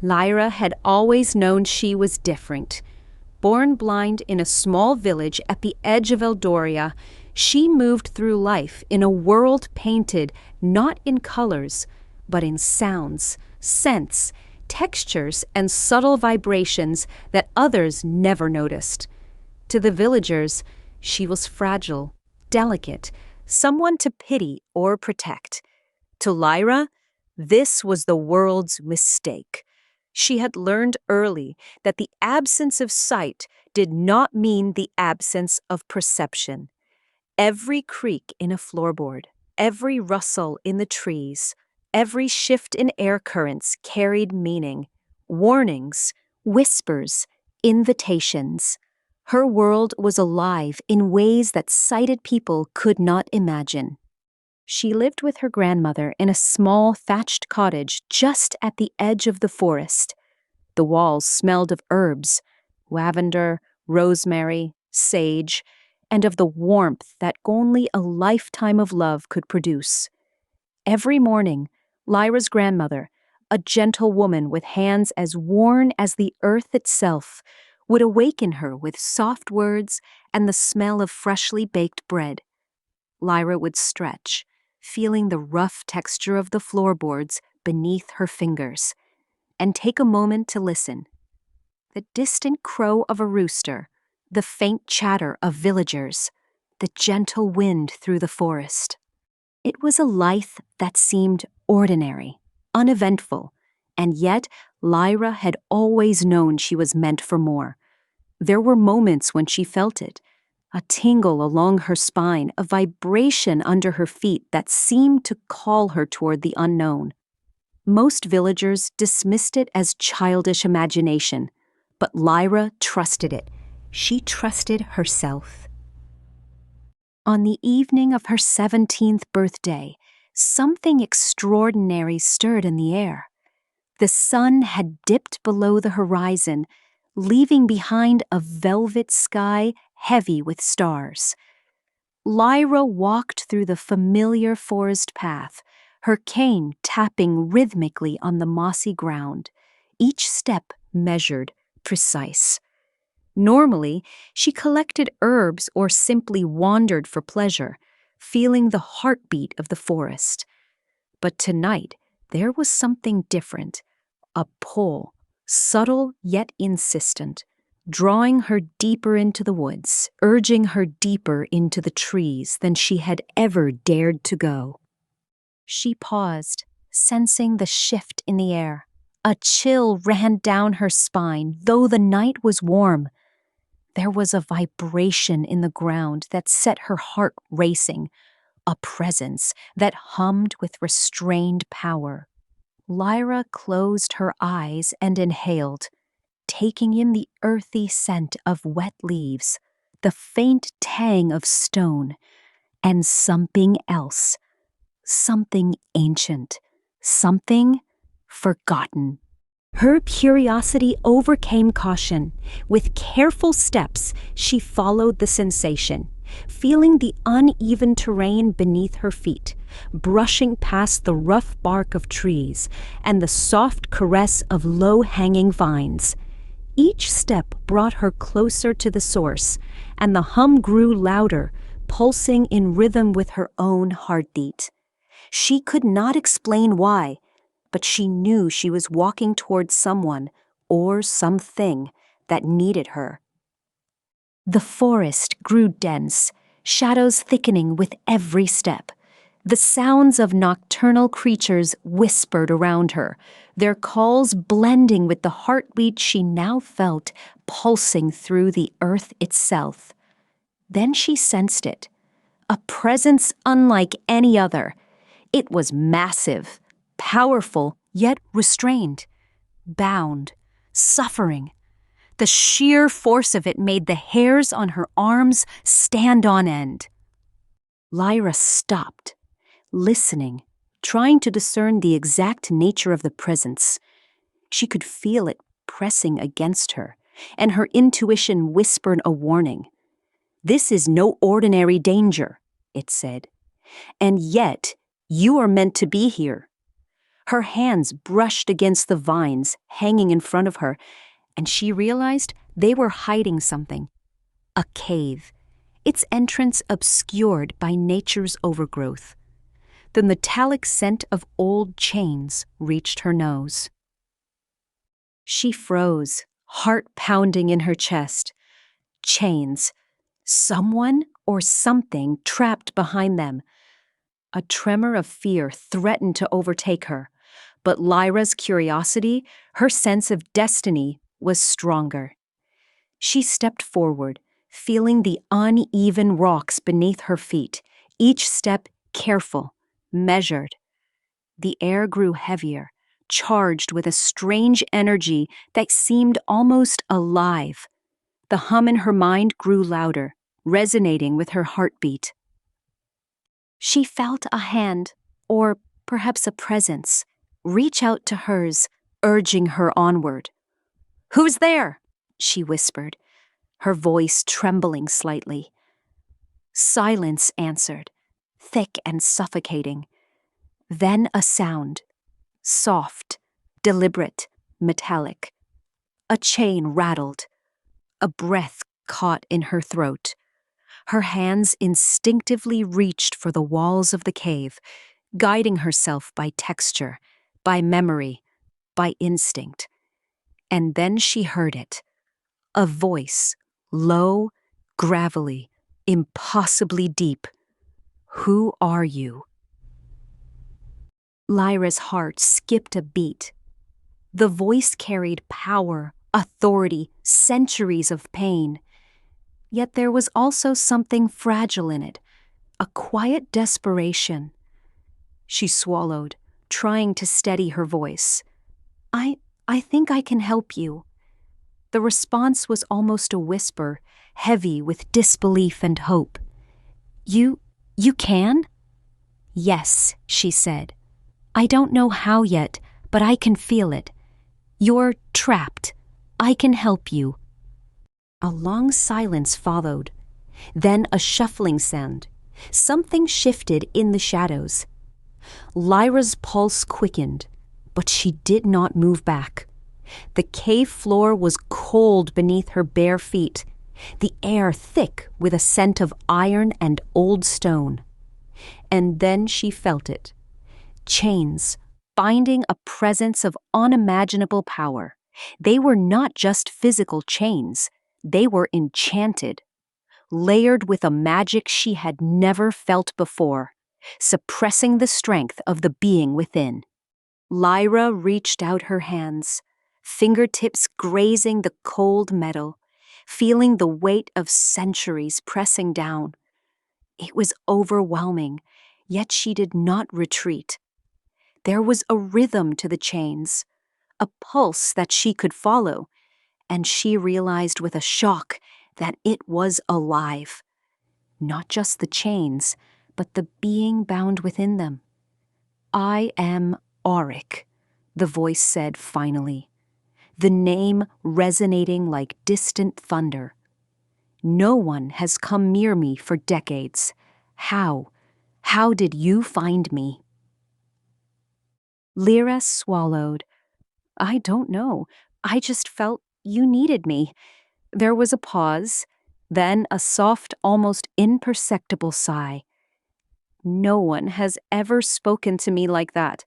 Lyra had always known she was different. Born blind in a small village at the edge of Eldoria, she moved through life in a world painted not in colors, but in sounds, scents, textures, and subtle vibrations that others never noticed. To the villagers, she was fragile, delicate, someone to pity or protect. To Lyra, this was the world's mistake. She had learned early that the absence of sight did not mean the absence of perception. Every creak in a floorboard, every rustle in the trees, every shift in air currents carried meaning, warnings, whispers, invitations. Her world was alive in ways that sighted people could not imagine. She lived with her grandmother in a small thatched cottage just at the edge of the forest. The walls smelled of herbs, lavender, rosemary, sage, and of the warmth that only a lifetime of love could produce. Every morning, Lyra's grandmother, a gentle woman with hands as worn as the earth itself, would awaken her with soft words and the smell of freshly baked bread. Lyra would stretch, feeling the rough texture of the floorboards beneath her fingers, and take a moment to listen. The distant crow of a rooster, the faint chatter of villagers, the gentle wind through the forest. It was a life that seemed ordinary, uneventful, and yet Lyra had always known she was meant for more. There were moments when she felt it, a tingle along her spine, a vibration under her feet that seemed to call her toward the unknown. Most villagers dismissed it as childish imagination, but Lyra trusted it. She trusted herself. On the evening of her 17th birthday, something extraordinary stirred in the air. The sun had dipped below the horizon, leaving behind a velvet sky heavy with stars. Lyra walked through the familiar forest path, her cane tapping rhythmically on the mossy ground, each step measured, precise. Normally, she collected herbs or simply wandered for pleasure, feeling the heartbeat of the forest. But tonight, there was something different, a pull, subtle yet insistent, drawing her deeper into the woods, urging her deeper into the trees than she had ever dared to go. She paused, sensing the shift in the air. A chill ran down her spine, though the night was warm. There was a vibration in the ground that set her heart racing, a presence that hummed with restrained power. Lyra closed her eyes and inhaled, taking in the earthy scent of wet leaves, the faint tang of stone, and something else. Something ancient, something forgotten. Her curiosity overcame caution. With careful steps, she followed the sensation, feeling the uneven terrain beneath her feet, brushing past the rough bark of trees and the soft caress of low-hanging vines. Each step brought her closer to the source, and the hum grew louder, pulsing in rhythm with her own heartbeat. She could not explain why, but she knew she was walking toward someone or something that needed her. The forest grew dense, shadows thickening with every step. The sounds of nocturnal creatures whispered around her, their calls blending with the heartbeat she now felt pulsing through the earth itself. Then she sensed it, a presence unlike any other. It was massive, powerful, yet restrained, bound, suffering. The sheer force of it made the hairs on her arms stand on end. Lyra stopped, listening, trying to discern the exact nature of the presence. She could feel it pressing against her, and her intuition whispered a warning. "This is no ordinary danger," it said. "And yet, you are meant to be here." Her hands brushed against the vines hanging in front of her, and she realized they were hiding something. A cave, its entrance obscured by nature's overgrowth. The metallic scent of old chains reached her nose. She froze, heart pounding in her chest. Chains. Someone or something trapped behind them. A tremor of fear threatened to overtake her, but Lyra's curiosity, her sense of destiny, was stronger. She stepped forward, feeling the uneven rocks beneath her feet, each step careful, measured. The air grew heavier, charged with a strange energy that seemed almost alive. The hum in her mind grew louder, resonating with her heartbeat. She felt a hand, or perhaps a presence, reach out to hers, urging her onward. "Who's there?" she whispered, her voice trembling slightly. Silence answered, thick and suffocating. Then a sound, soft, deliberate, metallic. A chain rattled. A breath caught in her throat. Her hands instinctively reached for the walls of the cave, guiding herself by texture, by memory, by instinct. And then she heard it. A voice, low, gravelly, impossibly deep. "Who are you?" Lyra's heart skipped a beat. The voice carried power, authority, centuries of pain. Yet there was also something fragile in it, a quiet desperation. She swallowed, trying to steady her voice. I think I can help you." The response was almost a whisper, heavy with disbelief and hope. You can?" "Yes," she said. "I don't know how yet, but I can feel it. You're trapped. I can help you." A long silence followed, then a shuffling sound. Something shifted in the shadows. Lyra's pulse quickened, but she did not move back. The cave floor was cold beneath her bare feet, the air thick with a scent of iron and old stone. And then she felt it. Chains, binding a presence of unimaginable power. They were not just physical chains. They were enchanted, layered with a magic she had never felt before, suppressing the strength of the being within. Lyra reached out her hands, fingertips grazing the cold metal, feeling the weight of centuries pressing down. It was overwhelming, yet she did not retreat. There was a rhythm to the chains, a pulse that she could follow, and she realized with a shock that it was alive. Not just the chains, but the being bound within them. "I am Awoke," the voice said finally, the name resonating like distant thunder. "No one has come near me for decades. How? How did you find me?" Lyra swallowed. "I don't know. I just felt you needed me." There was a pause, then a soft, almost imperceptible sigh. "No one has ever spoken to me like that.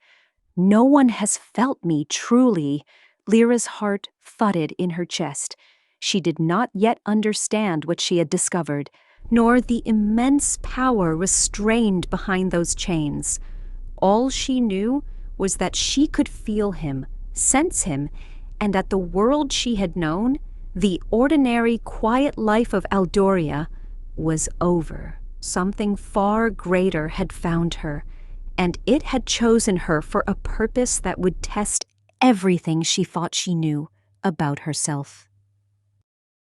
No one has felt me truly." Lyra's heart thudded in her chest. She did not yet understand what she had discovered, nor the immense power restrained behind those chains. All she knew was that she could feel him, sense him, and that the world she had known, the ordinary, quiet life of Aldoria, was over. Something far greater had found her, and it had chosen her for a purpose that would test everything she thought she knew about herself.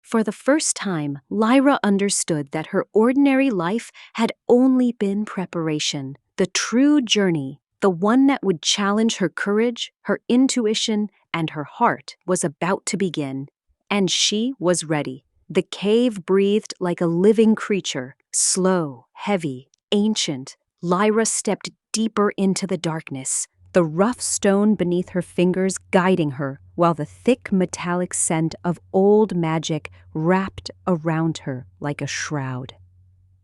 For the first time, Lyra understood that her ordinary life had only been preparation. The true journey, the one that would challenge her courage, her intuition, and her heart, was about to begin. And she was ready. The cave breathed like a living creature, slow, heavy, ancient. Lyra stepped deeper into the darkness, the rough stone beneath her fingers guiding her, while the thick metallic scent of old magic wrapped around her like a shroud.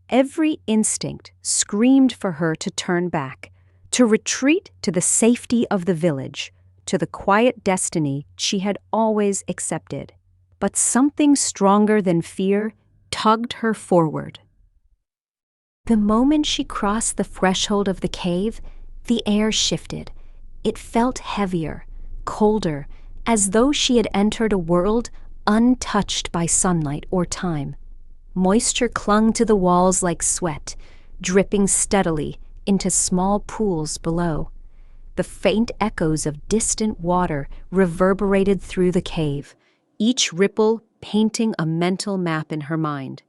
Every instinct screamed for her to turn back, to retreat to the safety of the village, to the quiet destiny she had always accepted. But something stronger than fear tugged her forward. The moment she crossed the threshold of the cave, the air shifted. It felt heavier, colder, as though she had entered a world untouched by sunlight or time. Moisture clung to the walls like sweat, dripping steadily into small pools below. The faint echoes of distant water reverberated through the cave, each ripple painting a mental map in her mind.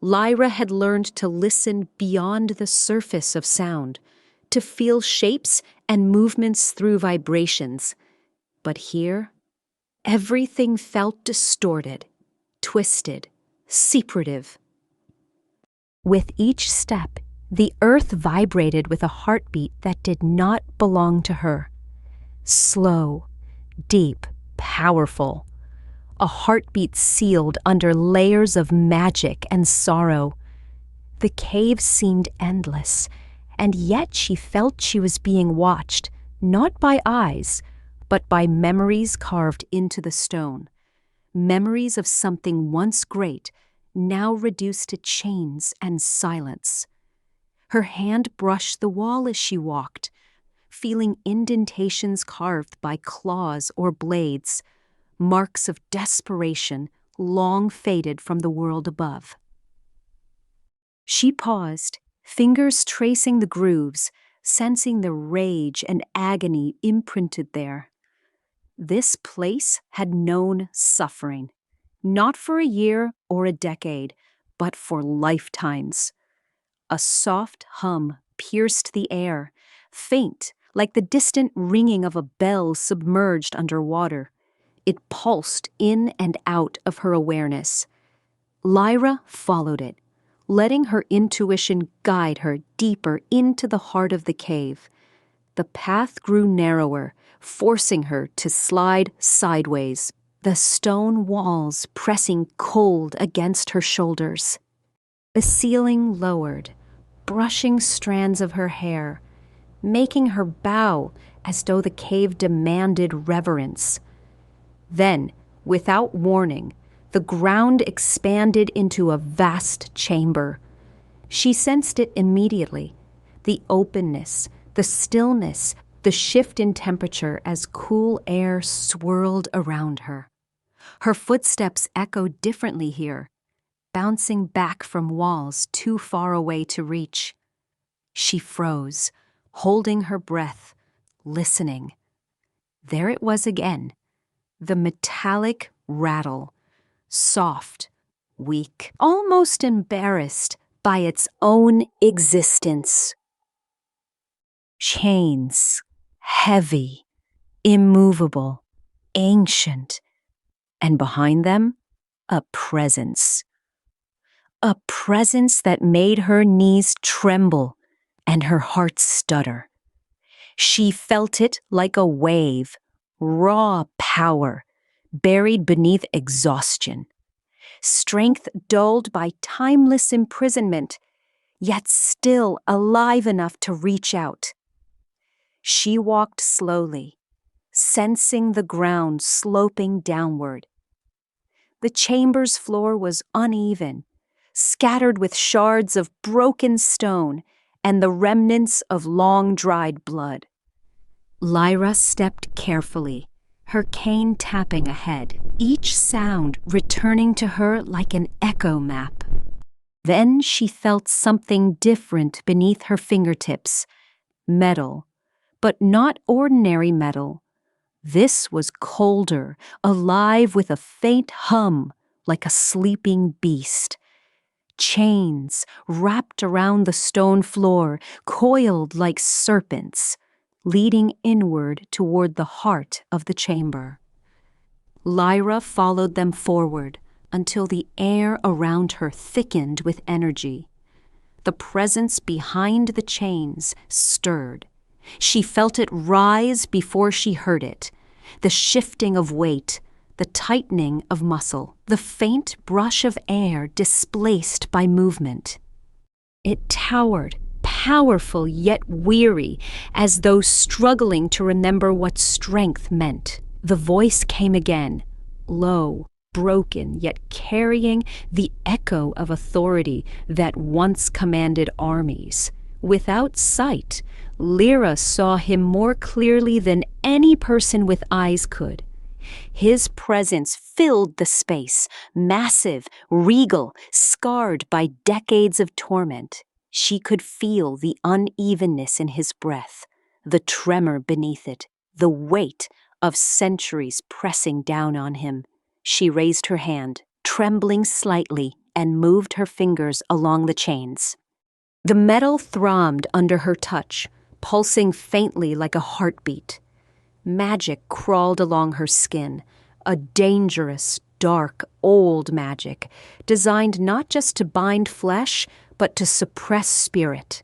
Lyra had learned to listen beyond the surface of sound, to feel shapes and movements through vibrations. But here, everything felt distorted, twisted, secretive. With each step, the earth vibrated with a heartbeat that did not belong to her. Slow, deep, powerful. A heartbeat sealed under layers of magic and sorrow. The cave seemed endless, and yet she felt she was being watched, not by eyes, but by memories carved into the stone. Memories of something once great, now reduced to chains and silence. Her hand brushed the wall as she walked, feeling indentations carved by claws or blades, marks of desperation long faded from the world above. She paused, fingers tracing the grooves, sensing the rage and agony imprinted there. This place had known suffering, not for a year or a decade, but for lifetimes. A soft hum pierced the air, faint like the distant ringing of a bell submerged under water. It pulsed in and out of her awareness. Lyra followed it, letting her intuition guide her deeper into the heart of the cave. The path grew narrower, forcing her to slide sideways, the stone walls pressing cold against her shoulders. The ceiling lowered, brushing strands of her hair, making her bow as though the cave demanded reverence. Then, without warning, the ground expanded into a vast chamber. She sensed it immediately, the openness, the stillness, the shift in temperature as cool air swirled around her. Her footsteps echoed differently here, bouncing back from walls too far away to reach. She froze, holding her breath, listening. There it was again. The metallic rattle, soft, weak, almost embarrassed by its own existence. Chains, heavy, immovable, ancient, and behind them, a presence. A presence that made her knees tremble and her heart stutter. She felt it like a wave, raw power, buried beneath exhaustion. Strength dulled by timeless imprisonment, yet still alive enough to reach out. She walked slowly, sensing the ground sloping downward. The chamber's floor was uneven, scattered with shards of broken stone and the remnants of long-dried blood. Lyra stepped carefully, her cane tapping ahead, each sound returning to her like an echo map. Then she felt something different beneath her fingertips. Metal, but not ordinary metal. This was colder, alive with a faint hum, like a sleeping beast. Chains wrapped around the stone floor, coiled like serpents, leading inward toward the heart of the chamber. Lyra followed them forward until the air around her thickened with energy. The presence behind the chains stirred, She felt it rise before she heard it. The shifting of weight, the tightening of muscle, the faint brush of air displaced by movement. It towered, powerful yet weary, as though struggling to remember what strength meant. The voice came again, low, broken, yet carrying the echo of authority that once commanded armies. Without sight, Lyra saw him more clearly than any person with eyes could. His presence filled the space, massive, regal, scarred by decades of torment. She could feel the unevenness in his breath, the tremor beneath it, the weight of centuries pressing down on him. She raised her hand, trembling slightly, and moved her fingers along the chains. The metal throbbed under her touch, pulsing faintly like a heartbeat. Magic crawled along her skin, a dangerous, dark, old magic, designed not just to bind flesh, but to suppress spirit.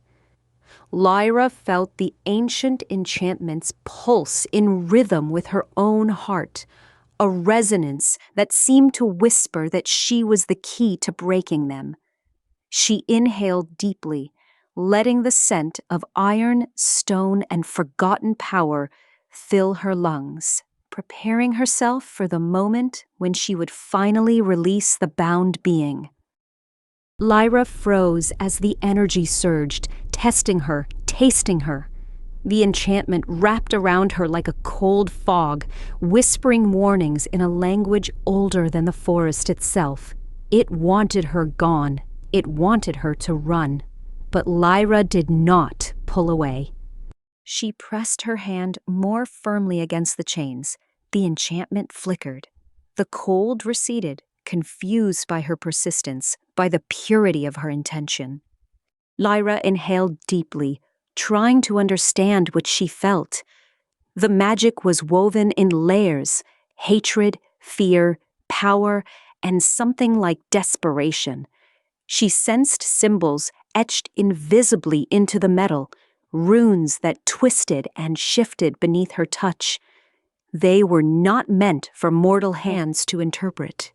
Lyra felt the ancient enchantments pulse in rhythm with her own heart, a resonance that seemed to whisper that she was the key to breaking them. She inhaled deeply, letting the scent of iron, stone, and forgotten power fill her lungs, preparing herself for the moment when she would finally release the bound being. Lyra froze as the energy surged, testing her, tasting her. The enchantment wrapped around her like a cold fog, whispering warnings in a language older than the forest itself. It wanted her gone. It wanted her to run. But Lyra did not pull away. She pressed her hand more firmly against the chains. The enchantment flickered. The cold receded, confused by her persistence, by the purity of her intention. Lyra inhaled deeply, trying to understand what she felt. The magic was woven in layers: hatred, fear, power, and something like desperation. She sensed symbols etched invisibly into the metal, runes that twisted and shifted beneath her touch. They were not meant for mortal hands to interpret.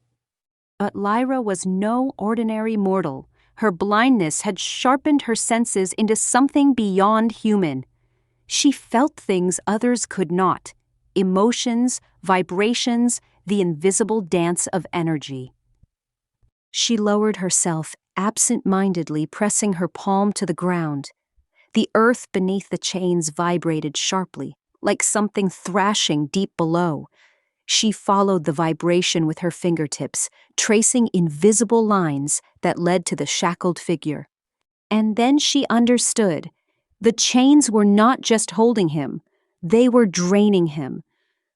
But Lyra was no ordinary mortal. Her blindness had sharpened her senses into something beyond human. She felt things others could not: emotions, vibrations, the invisible dance of energy. She lowered herself, absent-mindedly pressing her palm to the ground. The earth beneath the chains vibrated sharply, like something thrashing deep below. She followed the vibration with her fingertips, tracing invisible lines that led to the shackled figure. And then she understood. The chains were not just holding him, they were draining him.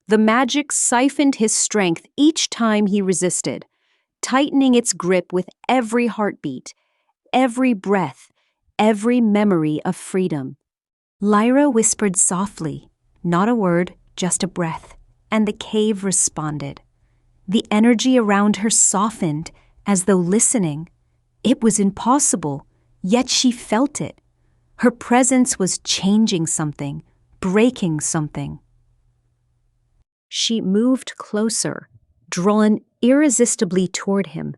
The magic siphoned his strength each time he resisted, tightening its grip with every heartbeat, every breath, every memory of freedom. Lyra whispered softly, not a word, just a breath, and the cave responded. The energy around her softened, as though listening. It was impossible, yet she felt it. Her presence was changing something, breaking something. She moved closer, drawn irresistibly toward him.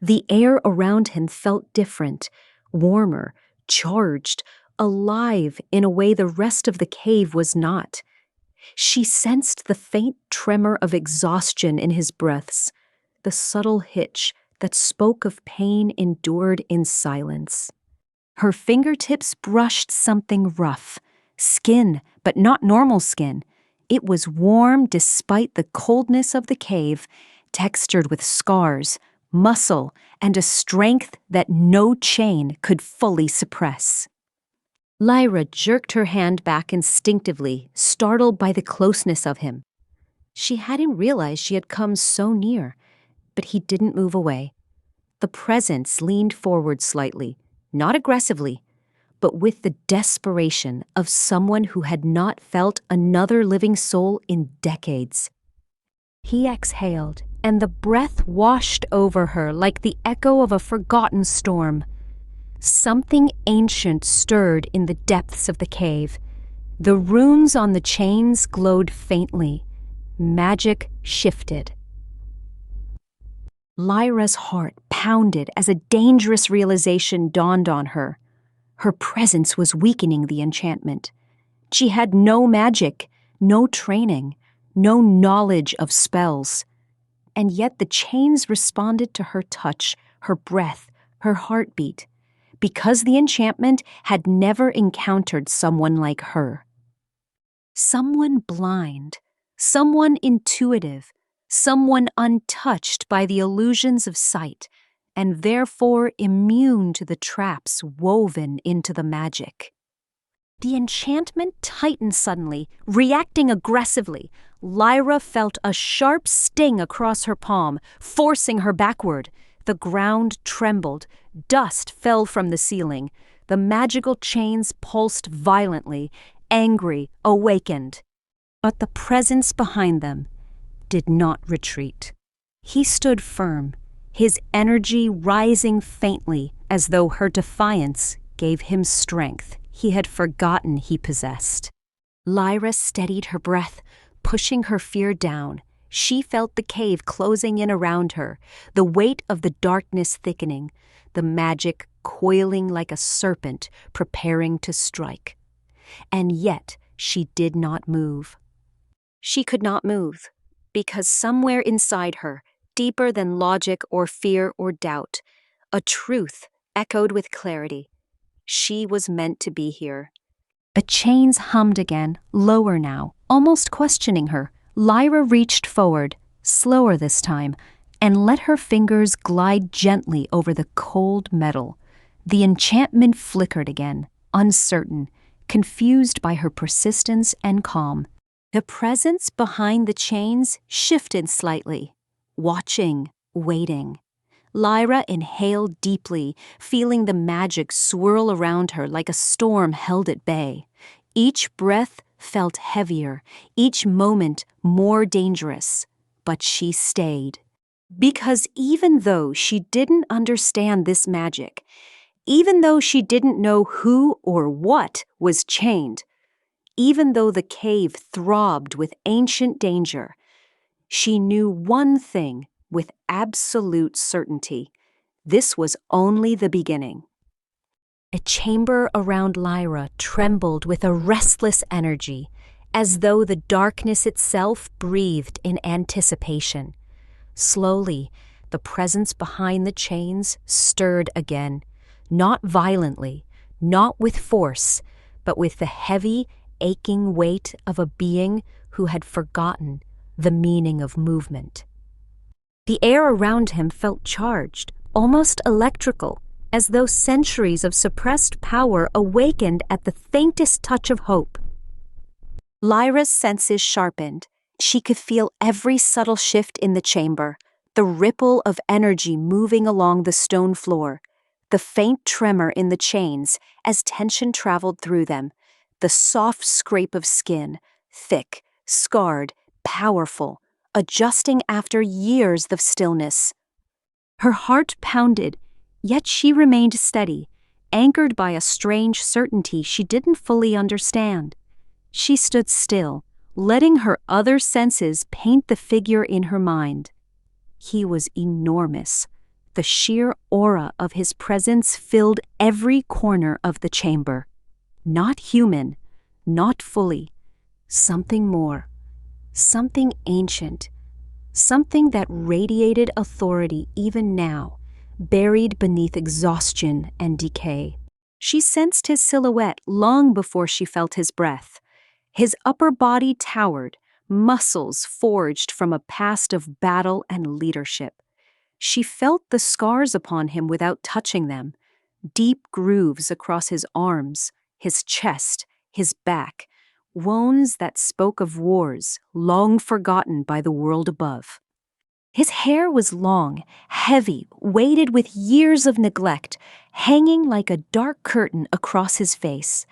The air around him felt different, warmer, charged, alive in a way the rest of the cave was not. She sensed the faint tremor of exhaustion in his breaths, the subtle hitch that spoke of pain endured in silence. Her fingertips brushed something rough, skin, but not normal skin. It was warm despite the coldness of the cave, textured with scars, muscle, and a strength that no chain could fully suppress. Lyra jerked her hand back instinctively, startled by the closeness of him. She hadn't realized she had come so near, but he didn't move away. The presence leaned forward slightly, not aggressively, but with the desperation of someone who had not felt another living soul in decades. He exhaled, and the breath washed over her like the echo of a forgotten storm. Something ancient stirred in the depths of the cave. The runes on the chains glowed faintly. Magic shifted. Lyra's heart pounded as a dangerous realization dawned on her. Her presence was weakening the enchantment. She had no magic, no training, no knowledge of spells. And yet the chains responded to her touch, her breath, her heartbeat, because the enchantment had never encountered someone like her. Someone blind, someone intuitive, someone untouched by the illusions of sight, and therefore immune to the traps woven into the magic. The enchantment tightened suddenly, reacting aggressively. Lyra felt a sharp sting across her palm, forcing her backward. The ground trembled. Dust fell from the ceiling. The magical chains pulsed violently, angry, awakened. But the presence behind them did not retreat. He stood firm, his energy rising faintly as though her defiance gave him strength he had forgotten he possessed. Lyra steadied her breath, pushing her fear down. She felt the cave closing in around her, the weight of the darkness thickening, the magic coiling like a serpent preparing to strike. And yet she did not move. She could not move, because somewhere inside her, deeper than logic or fear or doubt, a truth echoed with clarity. She was meant to be here. The chains hummed again, lower now, almost questioning her. Lyra reached forward, slower this time, and let her fingers glide gently over the cold metal. The enchantment flickered again, uncertain, confused by her persistence and calm. The presence behind the chains shifted slightly, watching, waiting. Lyra inhaled deeply, feeling the magic swirl around her like a storm held at bay. Each breath felt heavier, each moment more dangerous. But she stayed. Because even though she didn't understand this magic, even though she didn't know who or what was chained, even though the cave throbbed with ancient danger, she knew one thing with absolute certainty. This was only the beginning. A chamber around Lyra trembled with a restless energy, as though the darkness itself breathed in anticipation. Slowly, the presence behind the chains stirred again, not violently, not with force, but with the heavy, aching weight of a being who had forgotten the meaning of movement. The air around him felt charged, almost electrical, as though centuries of suppressed power awakened at the faintest touch of hope. Lyra's senses sharpened. She could feel every subtle shift in the chamber, the ripple of energy moving along the stone floor, the faint tremor in the chains as tension traveled through them, the soft scrape of skin, thick, scarred, powerful, adjusting after years of stillness. Her heart pounded, yet she remained steady, anchored by a strange certainty she didn't fully understand. She stood still, letting her other senses paint the figure in her mind. He was enormous. The sheer aura of his presence filled every corner of the chamber. Not human, not fully. Something more. Something ancient. Something that radiated authority even now, buried beneath exhaustion and decay. She sensed his silhouette long before she felt his breath. His upper body towered, muscles forged from a past of battle and leadership. She felt the scars upon him without touching them, deep grooves across his arms, his chest, his back, wounds that spoke of wars long forgotten by the world above. His hair was long, heavy, weighted with years of neglect, hanging like a dark curtain across his face,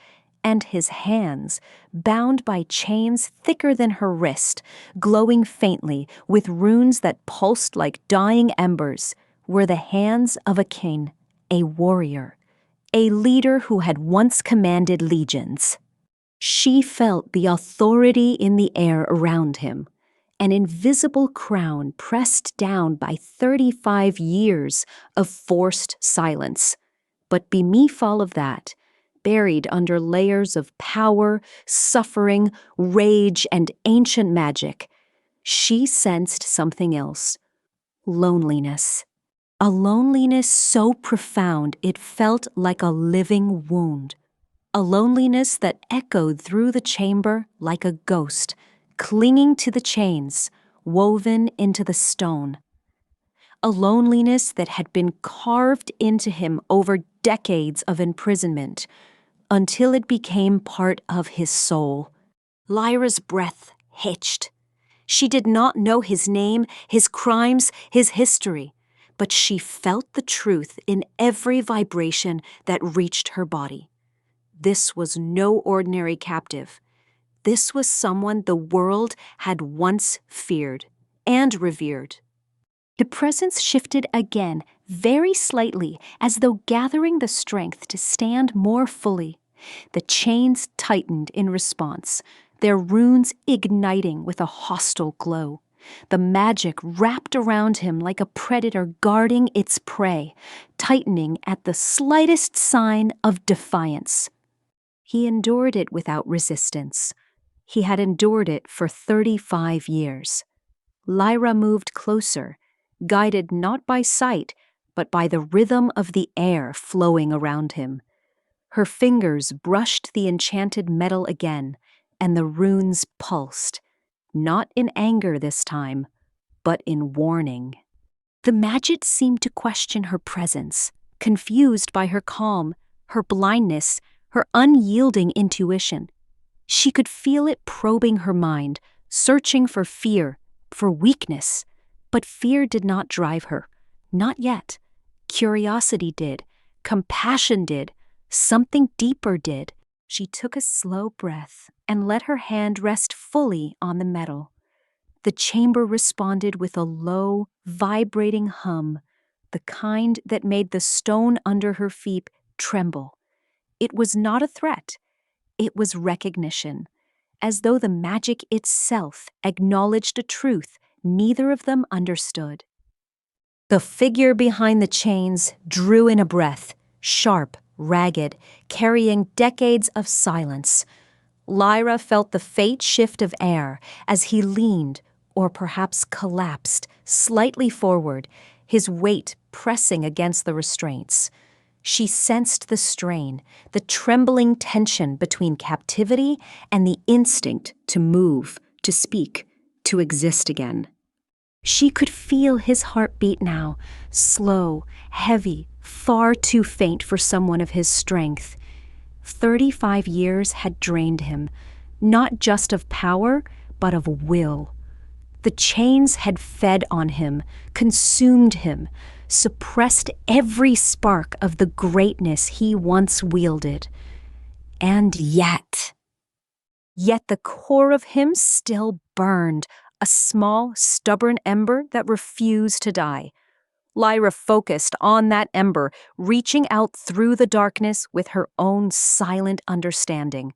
and his hands, bound by chains thicker than her wrist, glowing faintly with runes that pulsed like dying embers, were the hands of a king, a warrior, a leader who had once commanded legions. She felt the authority in the air around him, an invisible crown pressed down by 35 years of forced silence. But beneath all of that, buried under layers of power, suffering, rage, and ancient magic, she sensed something else: loneliness. A loneliness so profound it felt like a living wound. A loneliness that echoed through the chamber like a ghost, clinging to the chains, woven into the stone. A loneliness that had been carved into him over decades of imprisonment, until it became part of his soul. Lyra's breath hitched. She did not know his name, his crimes, his history, but she felt the truth in every vibration that reached her body. This was no ordinary captive. This was someone the world had once feared and revered. The presence shifted again, very slightly, as though gathering the strength to stand more fully. The chains tightened in response, their runes igniting with a hostile glow. The magic wrapped around him like a predator guarding its prey, tightening at the slightest sign of defiance. He endured it without resistance. He had endured it for 35 years. Lyra moved closer, guided not by sight, but by the rhythm of the air flowing around him. Her fingers brushed the enchanted metal again, and the runes pulsed, not in anger this time, but in warning. The magic seemed to question her presence, confused by her calm, her blindness, her unyielding intuition. She could feel it probing her mind, searching for fear, for weakness. But fear did not drive her, not yet. Curiosity did, compassion did, something deeper did. She took a slow breath and let her hand rest fully on the metal. The chamber responded with a low, vibrating hum, the kind that made the stone under her feet tremble. It was not a threat. It was recognition, as though the magic itself acknowledged a truth neither of them understood. The figure behind the chains drew in a breath, sharp, ragged, carrying decades of silence. Lyra felt the faint shift of air as he leaned, or perhaps collapsed, slightly forward, his weight pressing against the restraints. She sensed the strain, the trembling tension between captivity and the instinct to move, to speak, to exist again. She could feel his heartbeat now, slow, heavy, far too faint for someone of his strength. 35 years had drained him, not just of power, but of will. The chains had fed on him, consumed him, suppressed every spark of the greatness he once wielded. And yet the core of him still burned, a small, stubborn ember that refused to die. Lyra focused on that ember, reaching out through the darkness with her own silent understanding.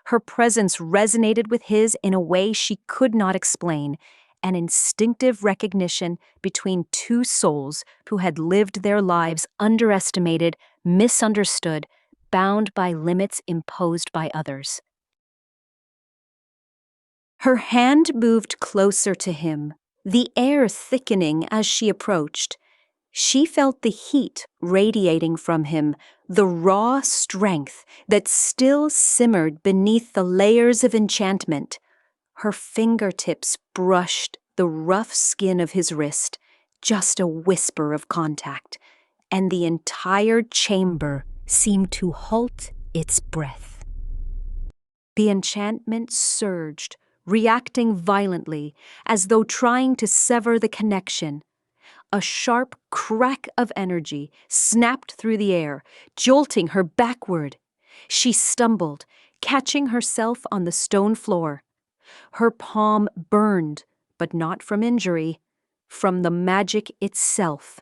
Her presence resonated with his in a way she could not explain, an instinctive recognition between two souls who had lived their lives underestimated, misunderstood, bound by limits imposed by others. Her hand moved closer to him, the air thickening as she approached. She felt the heat radiating from him, the raw strength that still simmered beneath the layers of enchantment. Her fingertips brushed the rough skin of his wrist, just a whisper of contact, and the entire chamber seemed to halt its breath. The enchantment surged, reacting violently, as though trying to sever the connection. A sharp crack of energy snapped through the air, jolting her backward. She stumbled, catching herself on the stone floor. Her palm burned, but not from injury, from the magic itself,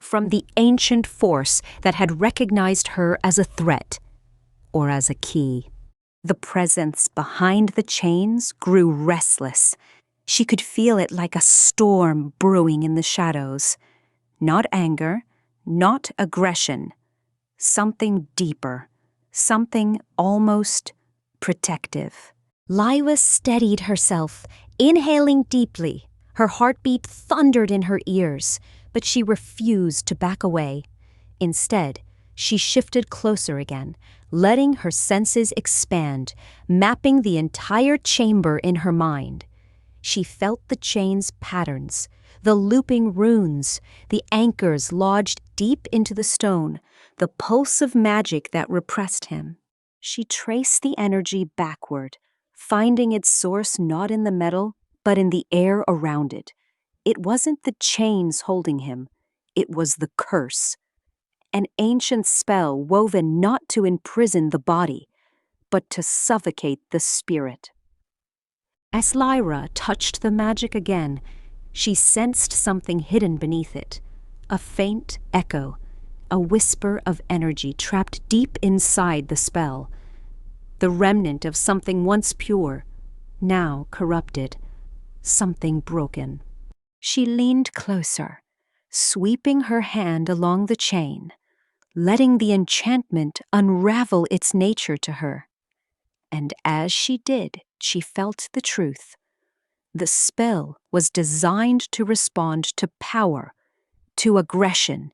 from the ancient force that had recognized her as a threat, or as a key. The presence behind the chains grew restless. She could feel it like a storm brewing in the shadows. Not anger, not aggression. Something deeper, something almost protective. Lyra steadied herself, inhaling deeply. Her heartbeat thundered in her ears, but she refused to back away. Instead, she shifted closer again, letting her senses expand, mapping the entire chamber in her mind. She felt the chain's patterns, the looping runes, the anchors lodged deep into the stone, the pulse of magic that repressed him. She traced the energy backward, finding its source not in the metal, but in the air around it. It wasn't the chains holding him, it was the curse. An ancient spell woven not to imprison the body, but to suffocate the spirit. As Lyra touched the magic again, she sensed something hidden beneath it, a faint echo, a whisper of energy trapped deep inside the spell, the remnant of something once pure, now corrupted, something broken. She leaned closer, sweeping her hand along the chain, letting the enchantment unravel its nature to her. And as she did, she felt the truth. The spell was designed to respond to power, to aggression,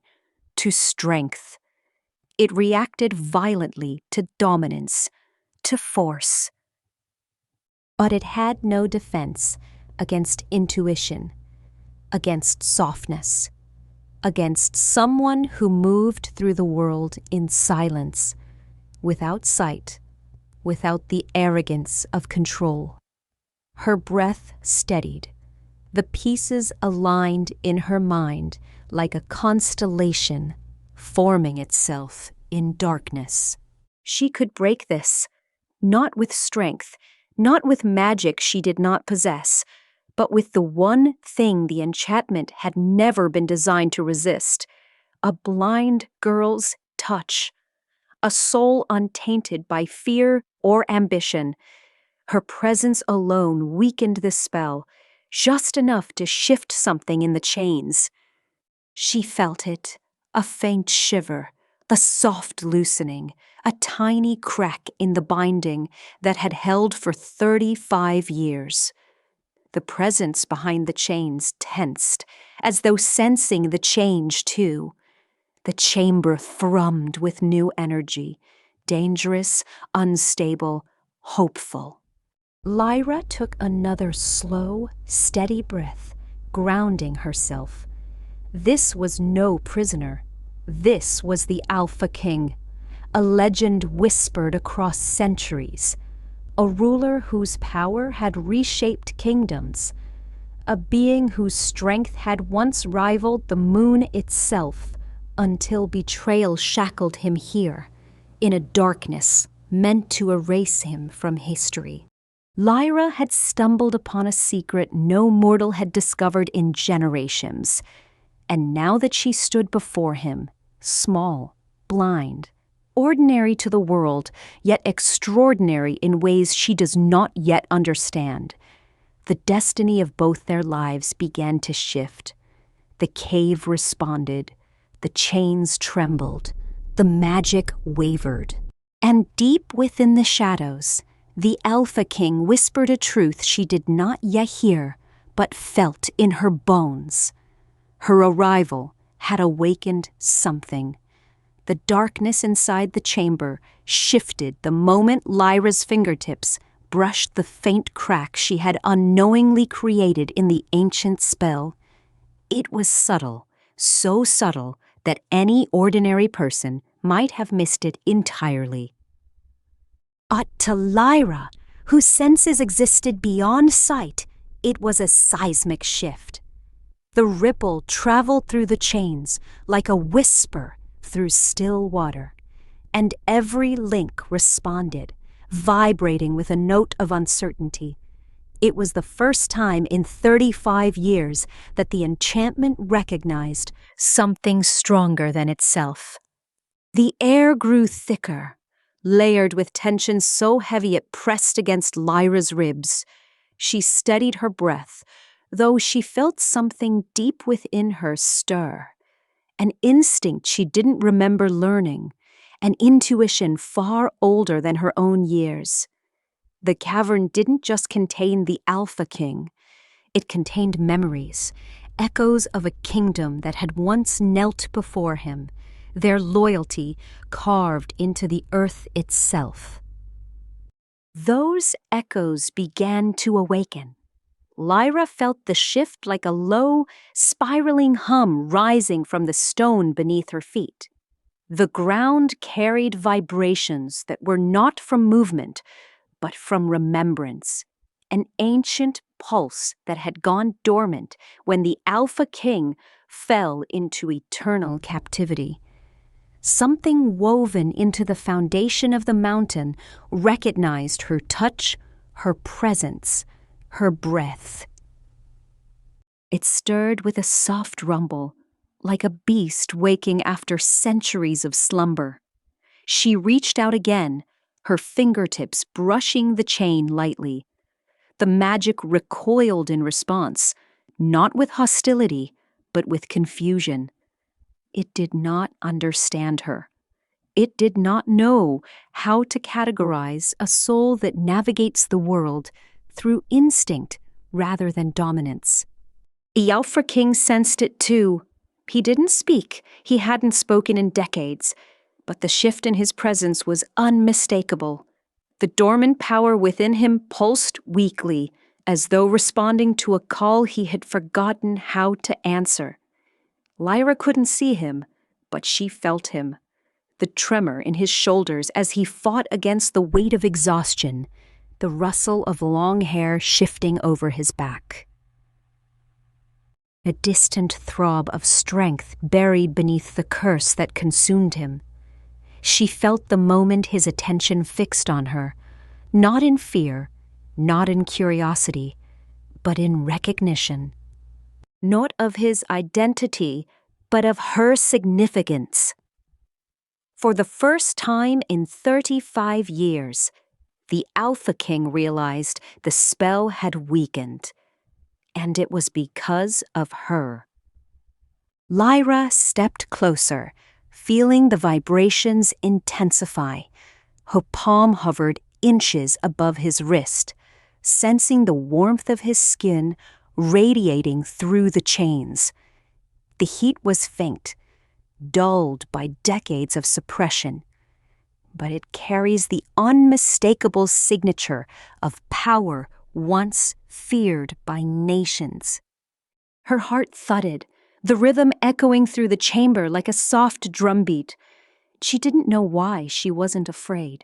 to strength. It reacted violently to dominance, to force. But it had no defense against intuition, against softness, against someone who moved through the world in silence, without sight, without the arrogance of control. Her breath steadied, the pieces aligned in her mind like a constellation forming itself in darkness. She could break this, not with strength, not with magic she did not possess, but with the one thing the enchantment had never been designed to resist, a blind girl's touch, a soul untainted by fear or ambition. Her presence alone weakened the spell, just enough to shift something in the chains. She felt it, a faint shiver, the soft loosening, a tiny crack in the binding that had held for 35 years. The presence behind the chains tensed, as though sensing the change too. The chamber thrummed with new energy, dangerous, unstable, hopeful. Lyra took another slow, steady breath, grounding herself. This was no prisoner. This was the Alpha King, a legend whispered across centuries, a ruler whose power had reshaped kingdoms, a being whose strength had once rivaled the moon itself, until betrayal shackled him here, in a darkness meant to erase him from history. Lyra had stumbled upon a secret no mortal had discovered in generations, and now that she stood before him, small, blind, ordinary to the world, yet extraordinary in ways she does not yet understand, the destiny of both their lives began to shift. The cave responded, the chains trembled, the magic wavered. And deep within the shadows, the Alpha King whispered a truth she did not yet hear, but felt in her bones. Her arrival had awakened something. The darkness inside the chamber shifted the moment Lyra's fingertips brushed the faint crack she had unknowingly created in the ancient spell. It was subtle, so subtle that any ordinary person might have missed it entirely. But to Lyra, whose senses existed beyond sight, it was a seismic shift. The ripple traveled through the chains like a whisper through still water, and every link responded, vibrating with a note of uncertainty. It was the first time in 35 years that the enchantment recognized something stronger than itself. The air grew thicker, layered with tension so heavy it pressed against Lyra's ribs. She steadied her breath, though she felt something deep within her stir. An instinct she didn't remember learning, an intuition far older than her own years. The cavern didn't just contain the Alpha King. It contained memories, echoes of a kingdom that had once knelt before him, their loyalty carved into the earth itself. Those echoes began to awaken. Lyra felt the shift like a low, spiraling hum rising from the stone beneath her feet. The ground carried vibrations that were not from movement, but from remembrance, an ancient pulse that had gone dormant when the Alpha King fell into eternal captivity. Something woven into the foundation of the mountain recognized her touch, her presence, her breath. It stirred with a soft rumble, like a beast waking after centuries of slumber. She reached out again, her fingertips brushing the chain lightly. The magic recoiled in response, not with hostility, but with confusion. It did not understand her. It did not know how to categorize a soul that navigates the world through instinct rather than dominance. The Alpha King sensed it too. He didn't speak. He hadn't spoken in decades, but the shift in his presence was unmistakable. The dormant power within him pulsed weakly, as though responding to a call he had forgotten how to answer. Lyra couldn't see him, but she felt him. The tremor in his shoulders as he fought against the weight of exhaustion, the rustle of long hair shifting over his back. A distant throb of strength buried beneath the curse that consumed him. She felt the moment his attention fixed on her, not in fear, not in curiosity, but in recognition. Not of his identity, but of her significance. For the first time in 35 years, the Alpha King realized the spell had weakened, and it was because of her. Lyra stepped closer, feeling the vibrations intensify. Her palm hovered inches above his wrist, sensing the warmth of his skin radiating through the chains. The heat was faint, dulled by decades of suppression, but it carries the unmistakable signature of power once feared by nations. Her heart thudded, the rhythm echoing through the chamber like a soft drumbeat. She didn't know why she wasn't afraid.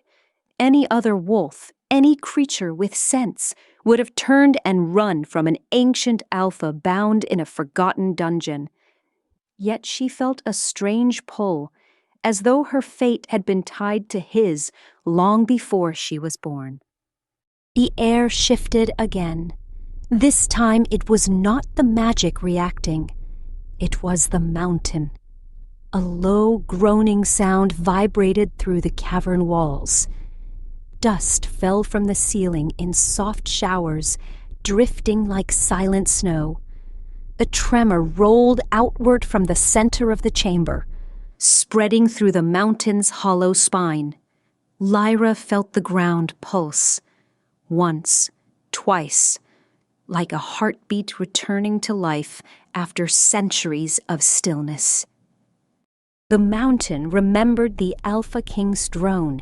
Any other wolf, any creature with sense, would have turned and run from an ancient alpha bound in a forgotten dungeon. Yet she felt a strange pull, as though her fate had been tied to his long before she was born. The air shifted again. This time it was not the magic reacting. It was the mountain. A low, groaning sound vibrated through the cavern walls. Dust fell from the ceiling in soft showers, drifting like silent snow. A tremor rolled outward from the center of the chamber, spreading through the mountain's hollow spine. Lyra felt the ground pulse. Once, twice, like a heartbeat returning to life after centuries of stillness. The mountain remembered the Alpha King's drone,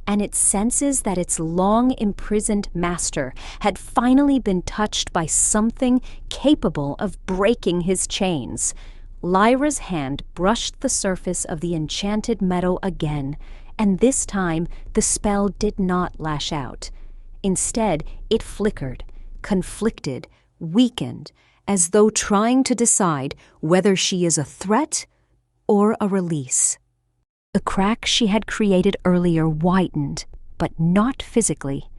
and it senses that its long-imprisoned master had finally been touched by something capable of breaking his chains. Lyra's hand brushed the surface of the enchanted meadow again, and this time the spell did not lash out. Instead, it flickered, conflicted, weakened, as though trying to decide whether she is a threat or a release. The crack she had created earlier widened, but not physically.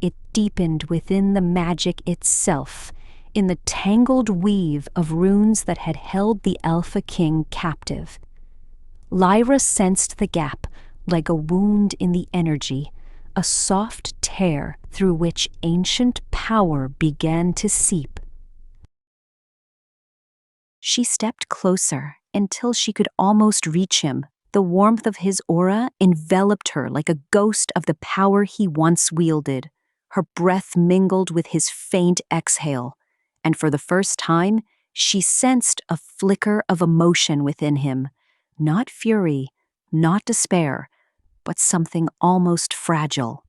It deepened within the magic itself, in the tangled weave of runes that had held the Alpha King captive. Lyra sensed the gap, like a wound in the energy, a soft tear through which ancient power began to seep. She stepped closer until she could almost reach him. The warmth of his aura enveloped her like a ghost of the power he once wielded. Her breath mingled with his faint exhale, and for the first time, she sensed a flicker of emotion within him. Not fury, not despair, but something almost fragile.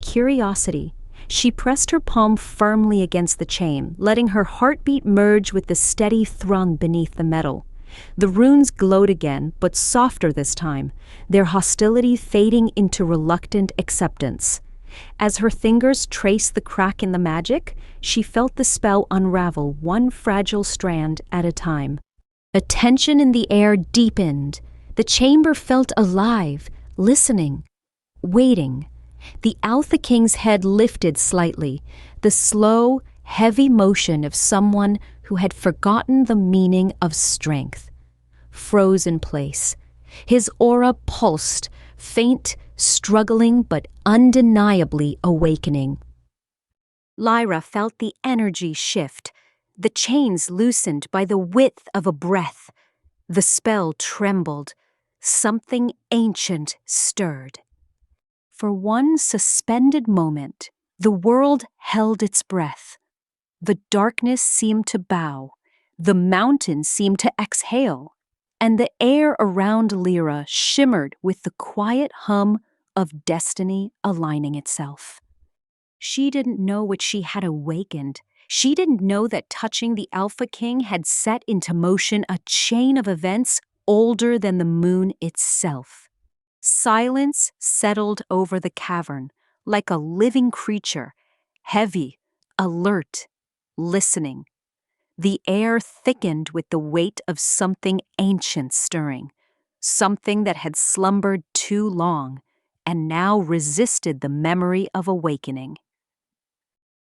Curiosity. She pressed her palm firmly against the chain, letting her heartbeat merge with the steady thrum beneath the metal. The runes glowed again, but softer this time, their hostility fading into reluctant acceptance. As her fingers traced the crack in the magic, she felt the spell unravel one fragile strand at a time. A tension in the air deepened. The chamber felt alive, listening, waiting. The Alpha King's head lifted slightly, the slow, heavy motion of someone who had forgotten the meaning of strength. Froze in place. His aura pulsed, faint, struggling, but undeniably awakening. Lyra felt the energy shift, the chains loosened by the width of a breath. The spell trembled. Something ancient stirred. For one suspended moment, the world held its breath. The darkness seemed to bow, the mountains seemed to exhale, and the air around Lyra shimmered with the quiet hum of destiny aligning itself. She didn't know what she had awakened. She didn't know that touching the Alpha King had set into motion a chain of events older than the moon itself. Silence settled over the cavern, like a living creature, heavy, alert, listening. The air thickened with the weight of something ancient stirring, something that had slumbered too long and now resisted the memory of awakening.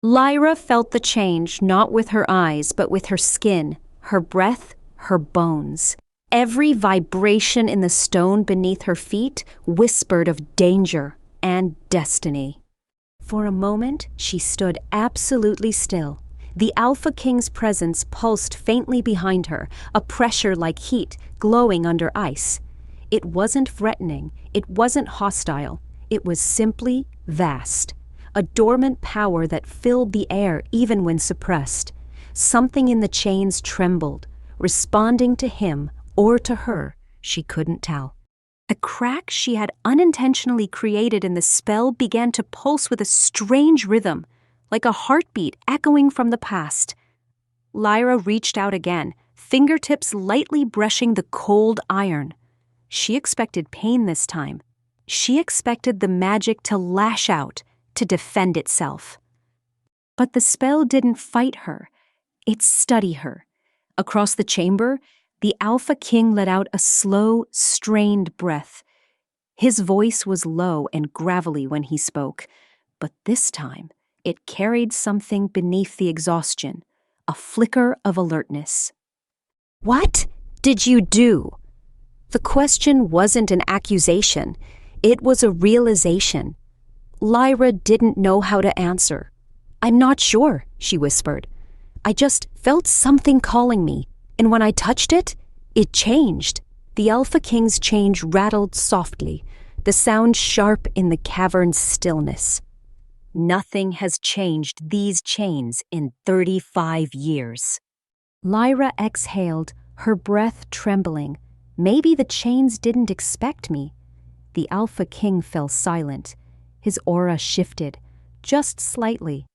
Lyra felt the change not with her eyes but with her skin, her breath, her bones. Every vibration in the stone beneath her feet whispered of danger and destiny. For a moment, she stood absolutely still. The Alpha King's presence pulsed faintly behind her, a pressure like heat glowing under ice. It wasn't threatening, it wasn't hostile, it was simply vast. A dormant power that filled the air even when suppressed. Something in the chains trembled, responding to him or to her, she couldn't tell. A crack she had unintentionally created in the spell began to pulse with a strange rhythm, like a heartbeat echoing from the past. Lyra reached out again, fingertips lightly brushing the cold iron. She expected pain this time. She expected the magic to lash out, to defend itself. But the spell didn't fight her. It studied her. Across the chamber, the Alpha King let out a slow, strained breath. His voice was low and gravelly when he spoke, but this time it carried something beneath the exhaustion, a flicker of alertness. "What did you do?" The question wasn't an accusation. It was a realization. Lyra didn't know how to answer. "I'm not sure," she whispered. "I just felt something calling me. And when I touched it, it changed." The Alpha King's change rattled softly, the sound sharp in the cavern's stillness. "Nothing has changed these chains in 35 years. Lyra exhaled, her breath trembling. Maybe the chains didn't expect me. The Alpha King fell silent. His aura shifted, just slightly.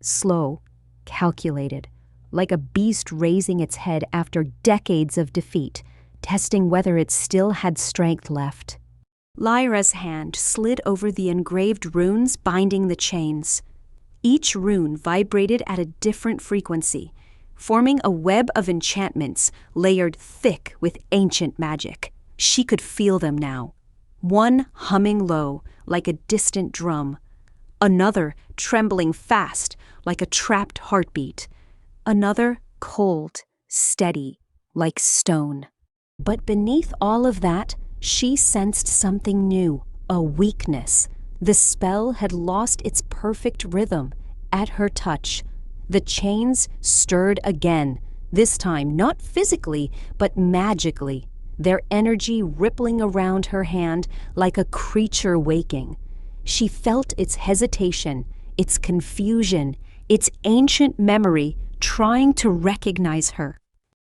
Slow, calculated, like a beast raising its head after decades of defeat, testing whether it still had strength left. Lyra's hand slid over the engraved runes binding the chains. Each rune vibrated at a different frequency, forming a web of enchantments layered thick with ancient magic. She could feel them now. One humming low, like a distant drum. Another trembling fast, like a trapped heartbeat. Another cold, steady, like stone. But beneath all of that, She sensed something new, a weakness. The spell had lost its perfect rhythm. At her touch, the chains stirred again, this time not physically, but magically, their energy rippling around her hand like a creature waking. She felt its hesitation, its confusion, its ancient memory trying to recognize her.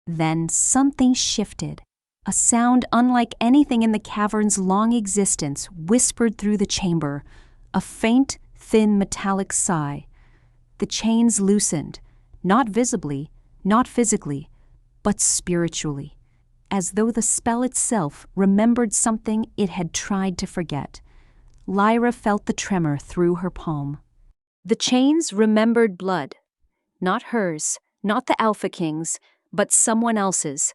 Then something shifted. A sound unlike anything in the cavern's long existence whispered through the chamber, a faint, thin metallic sigh. The chains loosened, not visibly, not physically, but spiritually, as though the spell itself remembered something it had tried to forget. Lyra felt the tremor through her palm. The chains remembered blood. Not hers, not the Alpha King's, but someone else's.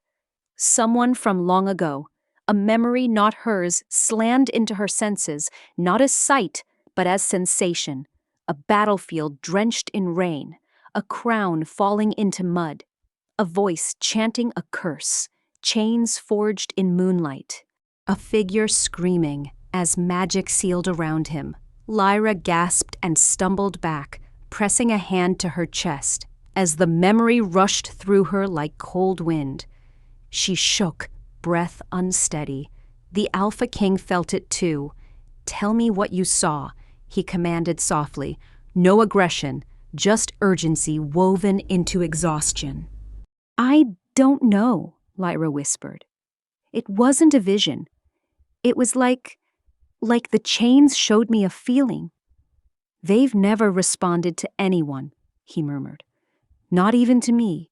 Someone from long ago. A memory not hers slammed into her senses, not as sight, but as sensation. A battlefield drenched in rain. A crown falling into mud. A voice chanting a curse. Chains forged in moonlight. A figure screaming as magic sealed around him. Lyra gasped and stumbled back, pressing a hand to her chest, as the memory rushed through her like cold wind. She shook, breath unsteady. The Alpha King felt it too. "Tell me what you saw," he commanded softly. No aggression, just urgency woven into exhaustion. "I don't know," Lyra whispered. "It wasn't a vision. It was like the chains showed me a feeling." "They've never responded to anyone," he murmured. "Not even to me."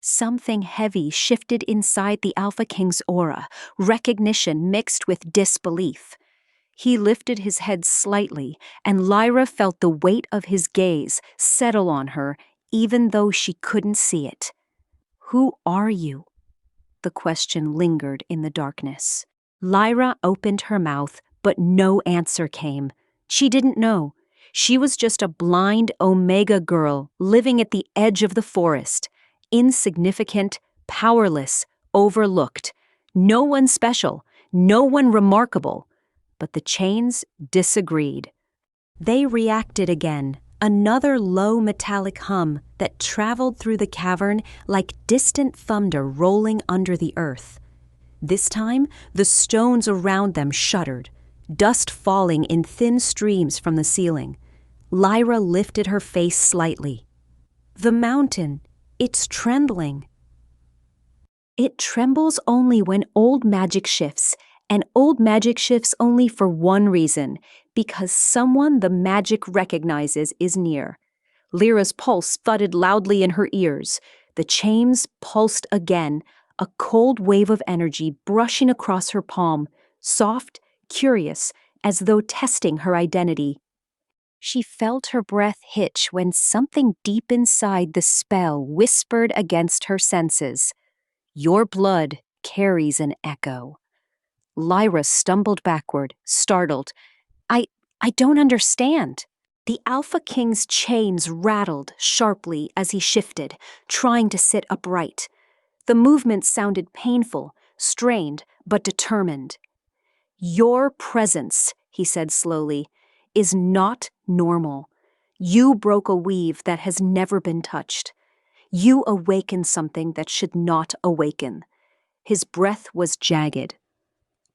Something heavy shifted inside the Alpha King's aura, recognition mixed with disbelief. He lifted his head slightly, and Lyra felt the weight of his gaze settle on her, even though she couldn't see it. "Who are you?" The question lingered in the darkness. Lyra opened her mouth, but no answer came. She didn't know. She was just a blind Omega girl living at the edge of the forest. Insignificant, powerless, overlooked. No one special, no one remarkable. But the chains disagreed. They reacted again, another low metallic hum that traveled through the cavern like distant thunder rolling under the earth. This time, the stones around them shuddered, dust falling in thin streams from the ceiling. Lyra lifted her face slightly. "The mountain. It's trembling." "It trembles only when old magic shifts, and old magic shifts only for one reason, because someone the magic recognizes is near." Lyra's pulse thudded loudly in her ears. The chains pulsed again, a cold wave of energy brushing across her palm, soft, curious, as though testing her identity. She felt her breath hitch when something deep inside the spell whispered against her senses. "Your blood carries an echo." Lyra stumbled backward, startled. I don't understand." The Alpha King's chains rattled sharply as he shifted, trying to sit upright. The movement sounded painful, strained, but determined. "Your presence," he said slowly, "is not normal. You broke a weave that has never been touched. You awakened something that should not awaken." His breath was jagged.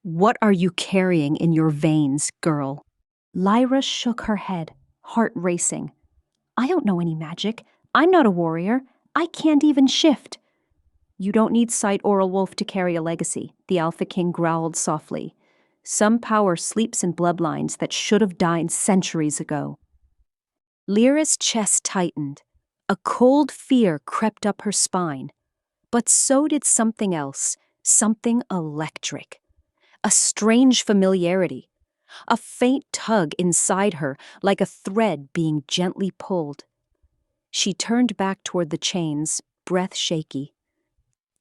"What are you carrying in your veins, girl?" Lyra shook her head, heart racing. "I don't know any magic. I'm not a warrior. I can't even shift." "You don't need sight or a wolf to carry a legacy," the Alpha King growled softly. "Some power sleeps in bloodlines that should have died centuries ago." Lyra's chest tightened. A cold fear crept up her spine. But so did something else, something electric. A strange familiarity. A faint tug inside her, like a thread being gently pulled. She turned back toward the chains, breath shaky.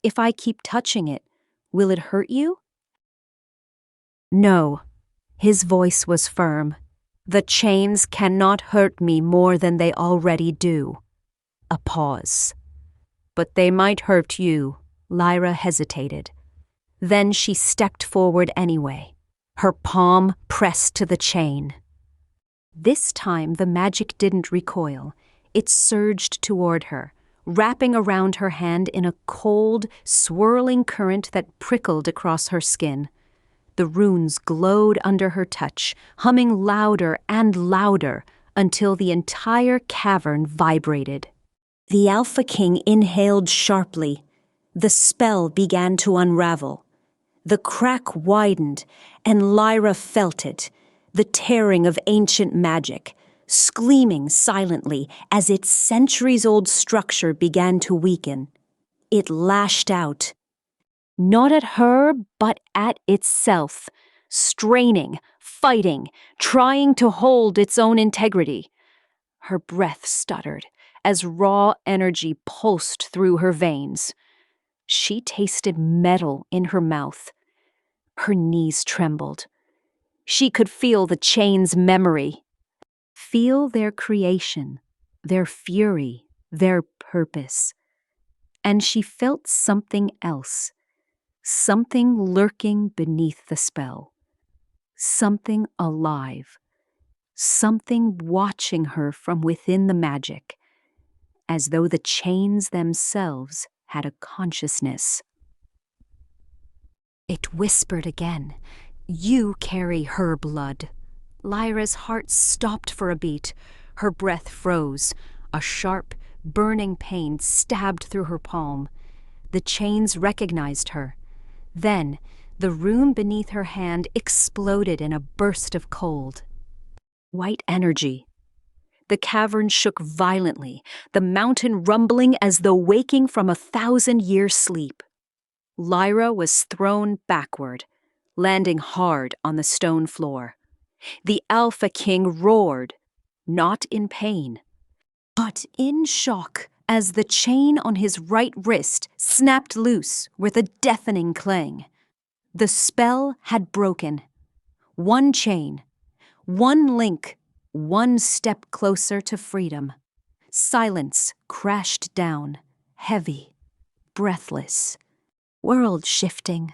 "If I keep touching it, will it hurt you?" "No." His voice was firm. "The chains cannot hurt me more than they already do." A pause. "But they might hurt you." Lyra hesitated. Then she stepped forward anyway, her palm pressed to the chain. This time the magic didn't recoil. It surged toward her, wrapping around her hand in a cold, swirling current that prickled across her skin. The runes glowed under her touch, humming louder and louder until the entire cavern vibrated. The Alpha King inhaled sharply. The spell began to unravel. The crack widened, and Lyra felt it, the tearing of ancient magic, screaming silently as its centuries-old structure began to weaken. It lashed out, not at her, but at itself, straining, fighting, trying to hold its own integrity. Her breath stuttered as raw energy pulsed through her veins. She tasted metal in her mouth. Her knees trembled. She could feel the chain's memory. Feel their creation, their fury, their purpose. And she felt something else. Something lurking beneath the spell. Something alive. Something watching her from within the magic, as though the chains themselves had a consciousness. It whispered again, "You carry her blood." Lyra's heart stopped for a beat. Her breath froze. A sharp, burning pain stabbed through her palm. The chains recognized her. Then, the rune beneath her hand exploded in a burst of cold. White energy. The cavern shook violently, the mountain rumbling as though waking from a 1,000-year sleep. Lyra was thrown backward, landing hard on the stone floor. The Alpha King roared, not in pain, but in shock as the chain on his right wrist snapped loose with a deafening clang. The spell had broken. One chain, one link, one step closer to freedom. Silence crashed down, heavy, breathless, world-shifting.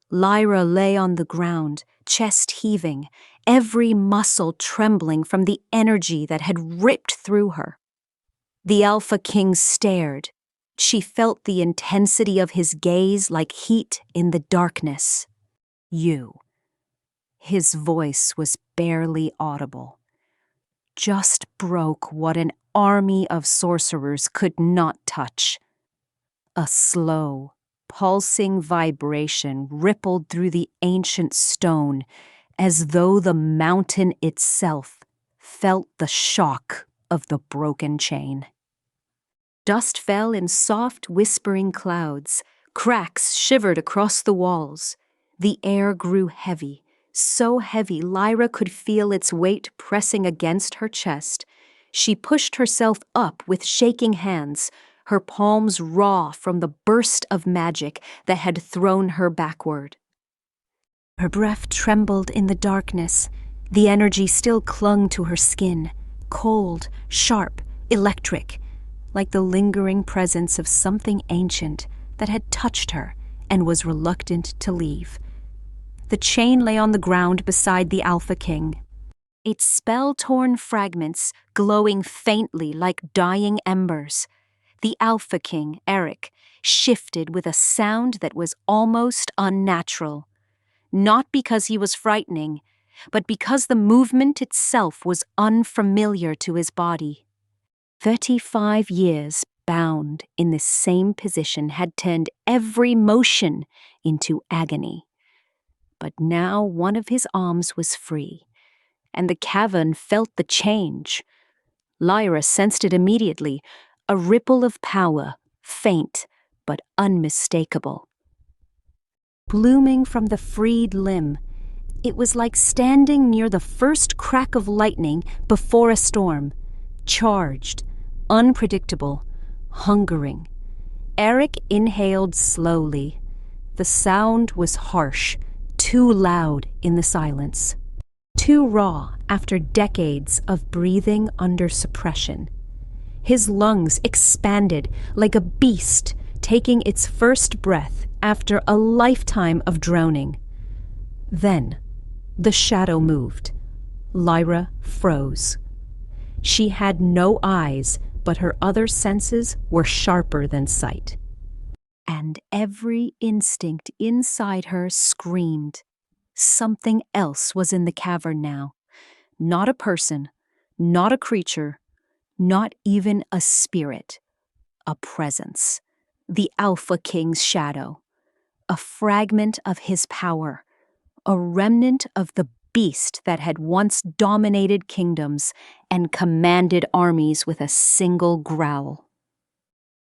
Lyra lay on the ground, chest heaving, every muscle trembling from the energy that had ripped through her. The Alpha King stared. She felt the intensity of his gaze like heat in the darkness. "You." His voice was barely audible. Just broke what an army of sorcerers could not touch. A slow, pulsing vibration rippled through the ancient stone as though the mountain itself felt the shock of the broken chain. Dust fell in soft, whispering clouds. Cracks shivered across the walls. The air grew heavy, so heavy Lyra could feel its weight pressing against her chest. She pushed herself up with shaking hands, her palms raw from the burst of magic that had thrown her backward. Her breath trembled in the darkness. The energy still clung to her skin, cold, sharp, electric, like the lingering presence of something ancient that had touched her and was reluctant to leave. The chain lay on the ground beside the Alpha King, its spell-torn fragments glowing faintly like dying embers. The Alpha King, Eric, shifted with a sound that was almost unnatural. Not because he was frightening, but because the movement itself was unfamiliar to his body. 35 years bound in this same position had turned every motion into agony. But now one of his arms was free, and the cavern felt the change. Lyra sensed it immediately, a ripple of power, faint but unmistakable. Blooming from the freed limb, it was like standing near the first crack of lightning before a storm, charged, unpredictable, hungering. Eric inhaled slowly. The sound was harsh, too loud in the silence, too raw after decades of breathing under suppression. His lungs expanded like a beast taking its first breath after a lifetime of drowning. Then, the shadow moved. Lyra froze. She had no eyes, but her other senses were sharper than sight. And every instinct inside her screamed. Something else was in the cavern now. Not a person, not a creature, not even a spirit. A presence. The Alpha King's shadow. A fragment of his power. A remnant of the beast that had once dominated kingdoms and commanded armies with a single growl.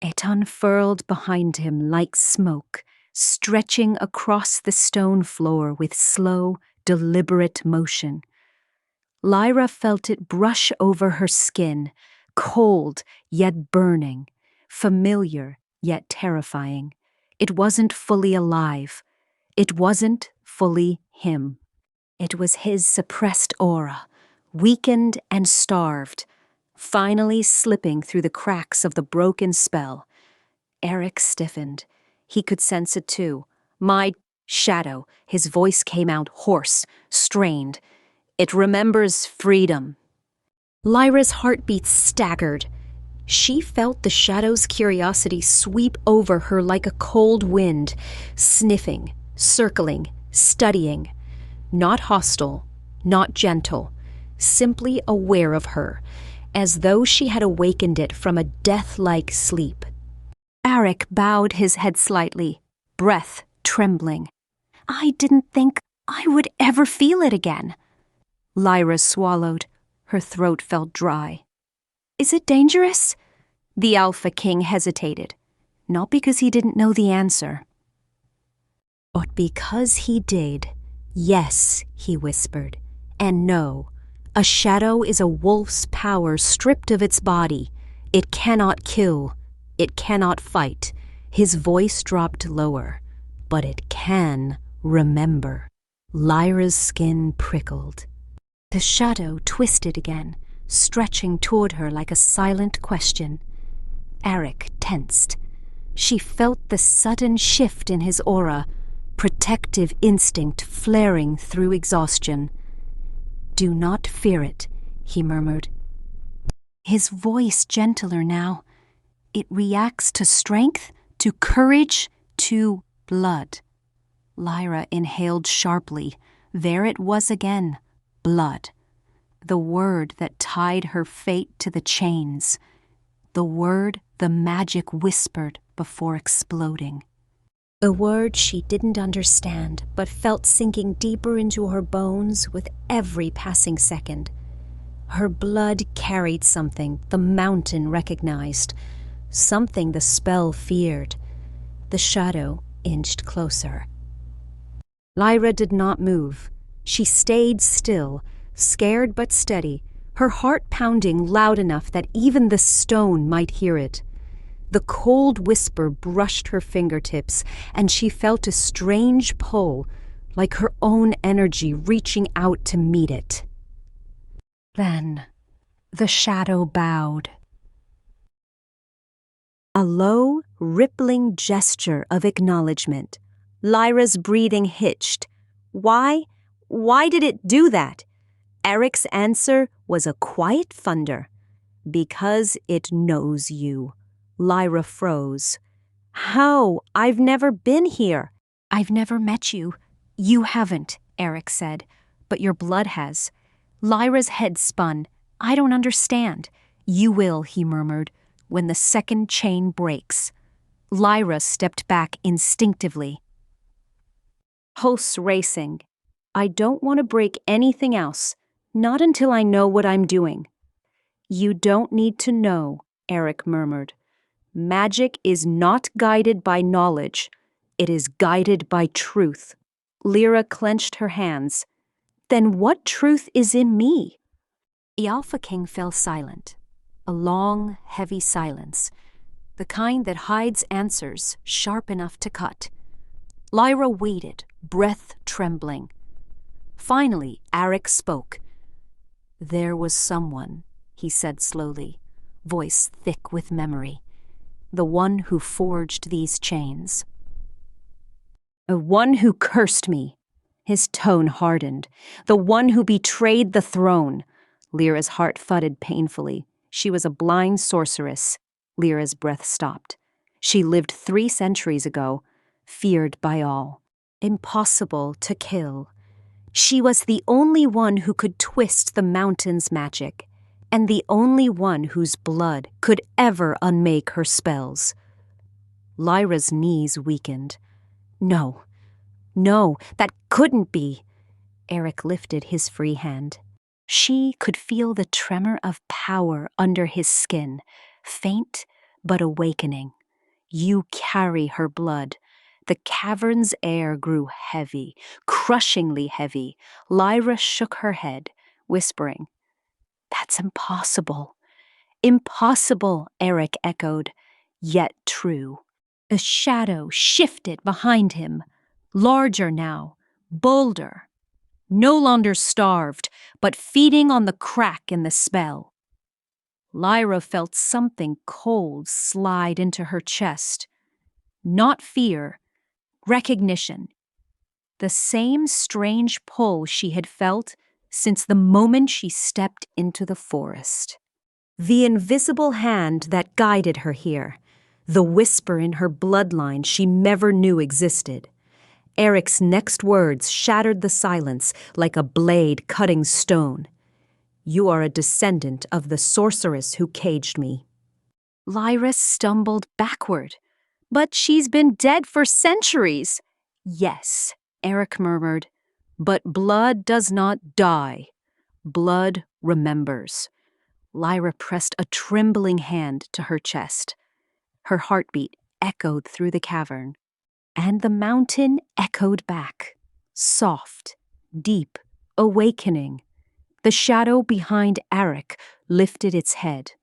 It unfurled behind him like smoke, stretching across the stone floor with slow, deliberate motion. Lyra felt it brush over her skin, cold yet burning, familiar yet terrifying. It wasn't fully alive. It wasn't fully him. It was his suppressed aura, weakened and starved, finally slipping through the cracks of the broken spell. Eric stiffened. He could sense it too. My shadow. His voice came out hoarse, strained. It remembers freedom. Lyra's heartbeat staggered. She felt the shadow's curiosity sweep over her like a cold wind, sniffing, circling, studying. Not hostile, not gentle, simply aware of her, as though she had awakened it from a death-like sleep. Arik bowed his head slightly, breath trembling. I didn't think I would ever feel it again. Lyra swallowed. Her throat felt dry. Is it dangerous? The Alpha King hesitated, not because he didn't know the answer, but because he did. Yes, he whispered, and no. A shadow is a wolf's power stripped of its body. It cannot kill. It cannot fight. His voice dropped lower. But it can remember. Lyra's skin prickled. The shadow twisted again, stretching toward her like a silent question. Arik tensed. She felt the sudden shift in his aura, protective instinct flaring through exhaustion. Do not fear it, he murmured. His voice gentler now. It reacts to strength, to courage, to blood. Lyra inhaled sharply. There it was again. Blood. The word that tied her fate to the chains. The word the magic whispered before exploding. A word she didn't understand, but felt sinking deeper into her bones with every passing second. Her blood carried something the mountain recognized, something the spell feared. The shadow inched closer. Lyra did not move. She stayed still, scared but steady, her heart pounding loud enough that even the stone might hear it. The cold whisper brushed her fingertips, and she felt a strange pull, like her own energy reaching out to meet it. Then, the shadow bowed. A low, rippling gesture of acknowledgement. Lyra's breathing hitched. Why? Why did it do that? Eric's answer was a quiet thunder. Because it knows you. Lyra froze. How? I've never been here. I've never met you. You haven't, Eric said, but your blood has. Lyra's head spun. I don't understand. You will, he murmured, when the second chain breaks. Lyra stepped back instinctively. Pulse racing. I don't want to break anything else, not until I know what I'm doing. You don't need to know, Eric murmured. Magic is not guided by knowledge. It is guided by truth. Lyra clenched her hands. Then what truth is in me? The Alpha King fell silent. A long, heavy silence. The kind that hides answers sharp enough to cut. Lyra waited, breath trembling. Finally, Arik spoke. There was someone, he said slowly, voice thick with memory. The one who forged these chains. The one who cursed me. His tone hardened. The one who betrayed the throne. Lyra's heart thudded painfully. She was a blind sorceress. Lyra's breath stopped. She lived 3 centuries ago, feared by all. Impossible to kill. She was the only one who could twist the mountain's magic, and the only one whose blood could ever unmake her spells. Lyra's knees weakened. No, that couldn't be. Eric lifted his free hand. She could feel the tremor of power under his skin, faint but awakening. You carry her blood. The cavern's air grew heavy, crushingly heavy. Lyra shook her head, whispering, "That's impossible." "Impossible," Eric echoed, "yet true." A shadow shifted behind him, larger now, bolder, no longer starved, but feeding on the crack in the spell. Lyra felt something cold slide into her chest. Not fear, recognition. The same strange pull she had felt since the moment she stepped into the forest. The invisible hand that guided her here, the whisper in her bloodline she never knew existed. Eric's next words shattered the silence like a blade cutting stone. "You are a descendant of the sorceress who caged me." Lyra stumbled backward. "But she's been dead for centuries." "Yes," Eric murmured, "but blood does not die. Blood remembers." Lyra pressed a trembling hand to her chest. Her heartbeat echoed through the cavern, and the mountain echoed back, soft, deep, awakening. The shadow behind Eric lifted its head,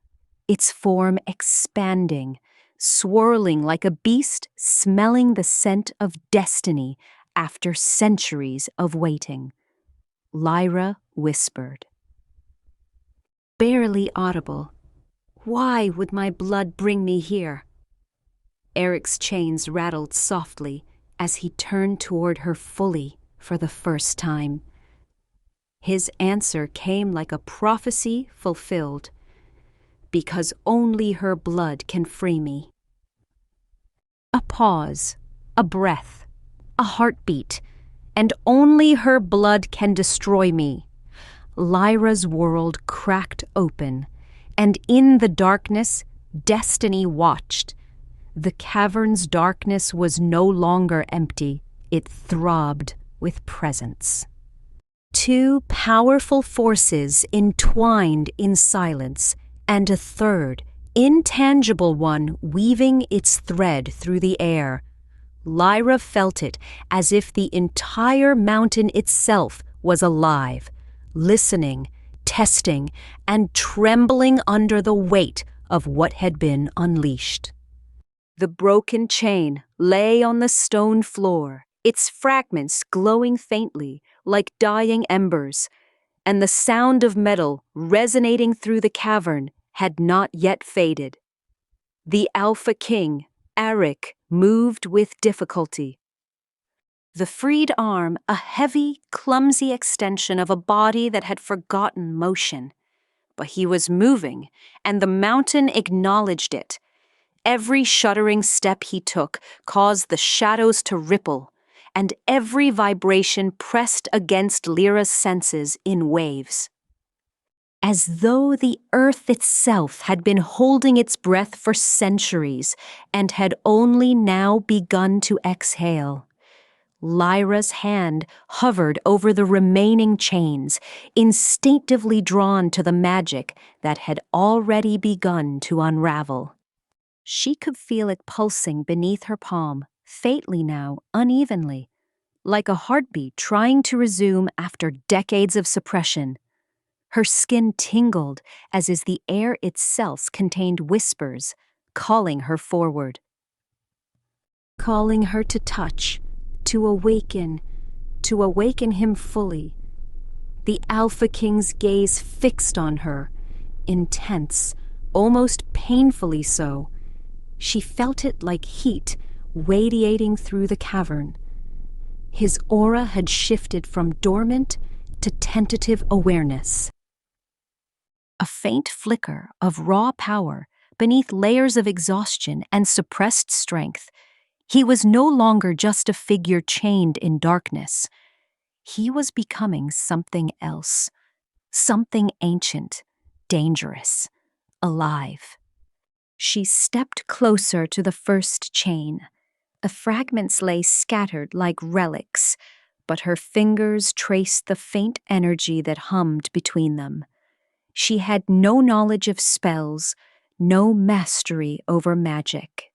its form expanding, swirling like a beast smelling the scent of destiny after centuries of waiting. Lyra whispered, barely audible, "Why would my blood bring me here?" Eric's chains rattled softly as he turned toward her fully for the first time. His answer came like a prophecy fulfilled. "Because only her blood can free me." A pause, a breath, a heartbeat, and only her blood can destroy me. Lyra's world cracked open, and in the darkness, destiny watched. The cavern's darkness was no longer empty. It throbbed with presence. 2 powerful forces entwined in silence, and a third, intangible one weaving its thread through the air. Lyra felt it as if the entire mountain itself was alive, listening, testing, and trembling under the weight of what had been unleashed. The broken chain lay on the stone floor, its fragments glowing faintly like dying embers, and the sound of metal resonating through the cavern had not yet faded. The Alpha King, Eric, moved with difficulty. The freed arm, a heavy, clumsy extension of a body that had forgotten motion. But he was moving, and the mountain acknowledged it. Every shuddering step he took caused the shadows to ripple, and every vibration pressed against Lyra's senses in waves. As though the earth itself had been holding its breath for centuries and had only now begun to exhale. Lyra's hand hovered over the remaining chains, instinctively drawn to the magic that had already begun to unravel. She could feel it pulsing beneath her palm, faintly now, unevenly, like a heartbeat trying to resume after decades of suppression. Her skin tingled as if the air itself contained whispers, calling her forward. Calling her to touch, to awaken him fully. The Alpha King's gaze fixed on her, intense, almost painfully so. She felt it like heat radiating through the cavern. His aura had shifted from dormant to tentative awareness. A faint flicker of raw power beneath layers of exhaustion and suppressed strength. He was no longer just a figure chained in darkness. He was becoming something else, something ancient, dangerous, alive. She stepped closer to the first chain. The fragments lay scattered like relics, but her fingers traced the faint energy that hummed between them. She had no knowledge of spells, no mastery over magic.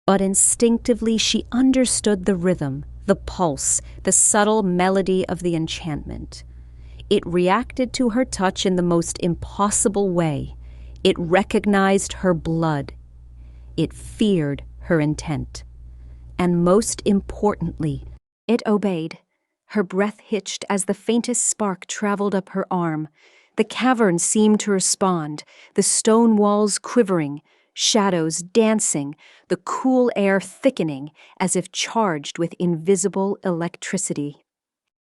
But instinctively she understood the rhythm, the pulse, the subtle melody of the enchantment. It reacted to her touch in the most impossible way. It recognized her blood. It feared her intent. And most importantly, it obeyed. Her breath hitched as the faintest spark traveled up her arm. The cavern seemed to respond, the stone walls quivering, shadows dancing, the cool air thickening as if charged with invisible electricity.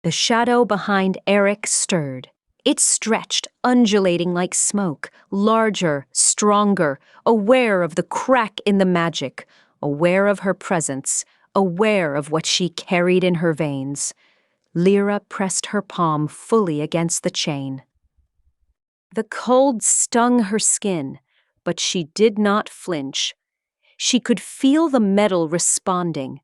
The shadow behind Eric stirred. It stretched, undulating like smoke, larger, stronger, aware of the crack in the magic, aware of her presence, aware of what she carried in her veins. Lyra pressed her palm fully against the chain. The cold stung her skin, but she did not flinch. She could feel the metal responding,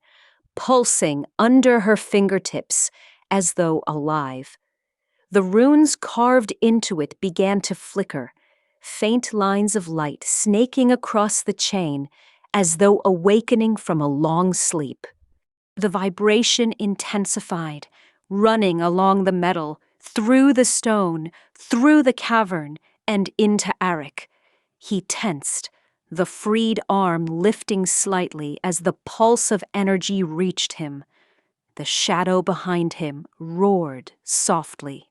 pulsing under her fingertips, as though alive. The runes carved into it began to flicker, faint lines of light snaking across the chain, as though awakening from a long sleep. The vibration intensified, running along the metal, through the stone, through the cavern, and into Arik. He tensed, the freed arm lifting slightly as the pulse of energy reached him. The shadow behind him roared softly.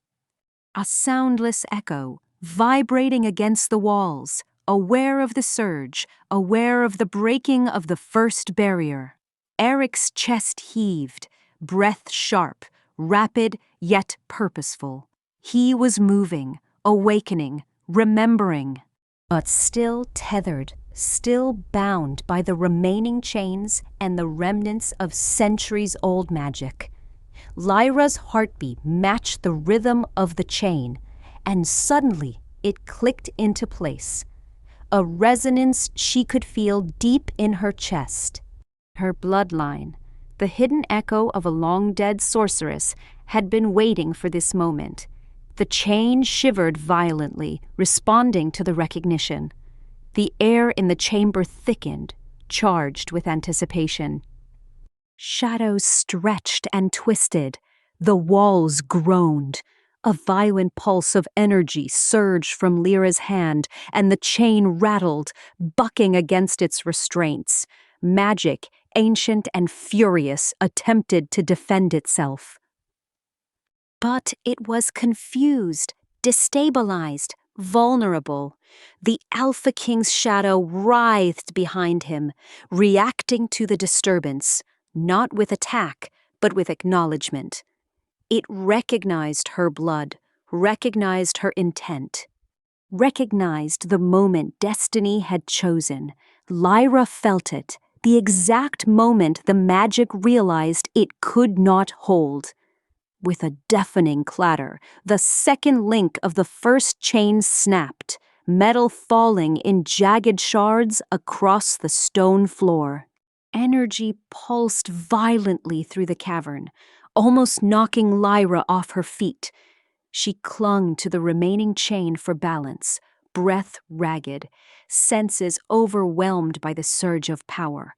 A soundless echo, vibrating against the walls, aware of the surge, aware of the breaking of the first barrier. Eric's chest heaved, breath sharp, rapid yet purposeful. He was moving, awakening, remembering, but still tethered, still bound by the remaining chains and the remnants of centuries-old magic. Lyra's heartbeat matched the rhythm of the chain, and suddenly it clicked into place. A resonance she could feel deep in her chest. Her bloodline, the hidden echo of a long-dead sorceress, had been waiting for this moment. The chain shivered violently, responding to the recognition. The air in the chamber thickened, charged with anticipation. Shadows stretched and twisted. The walls groaned. A violent pulse of energy surged from Lyra's hand, and the chain rattled, bucking against its restraints. Magic, ancient and furious, attempted to defend itself. But it was confused, destabilized, vulnerable. The Alpha King's shadow writhed behind him, reacting to the disturbance, not with attack, but with acknowledgement. It recognized her blood, recognized her intent, recognized the moment destiny had chosen. Lyra felt it, the exact moment the magic realized it could not hold. With a deafening clatter, the second link of the first chain snapped, metal falling in jagged shards across the stone floor. Energy pulsed violently through the cavern, almost knocking Lyra off her feet. She clung to the remaining chain for balance, breath ragged, senses overwhelmed by the surge of power.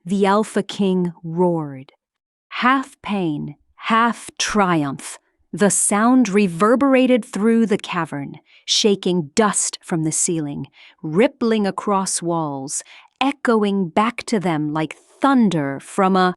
The Alpha King roared. Half pain, half triumph. The sound reverberated through the cavern, shaking dust from the ceiling, rippling across walls, echoing back to them like thunder from a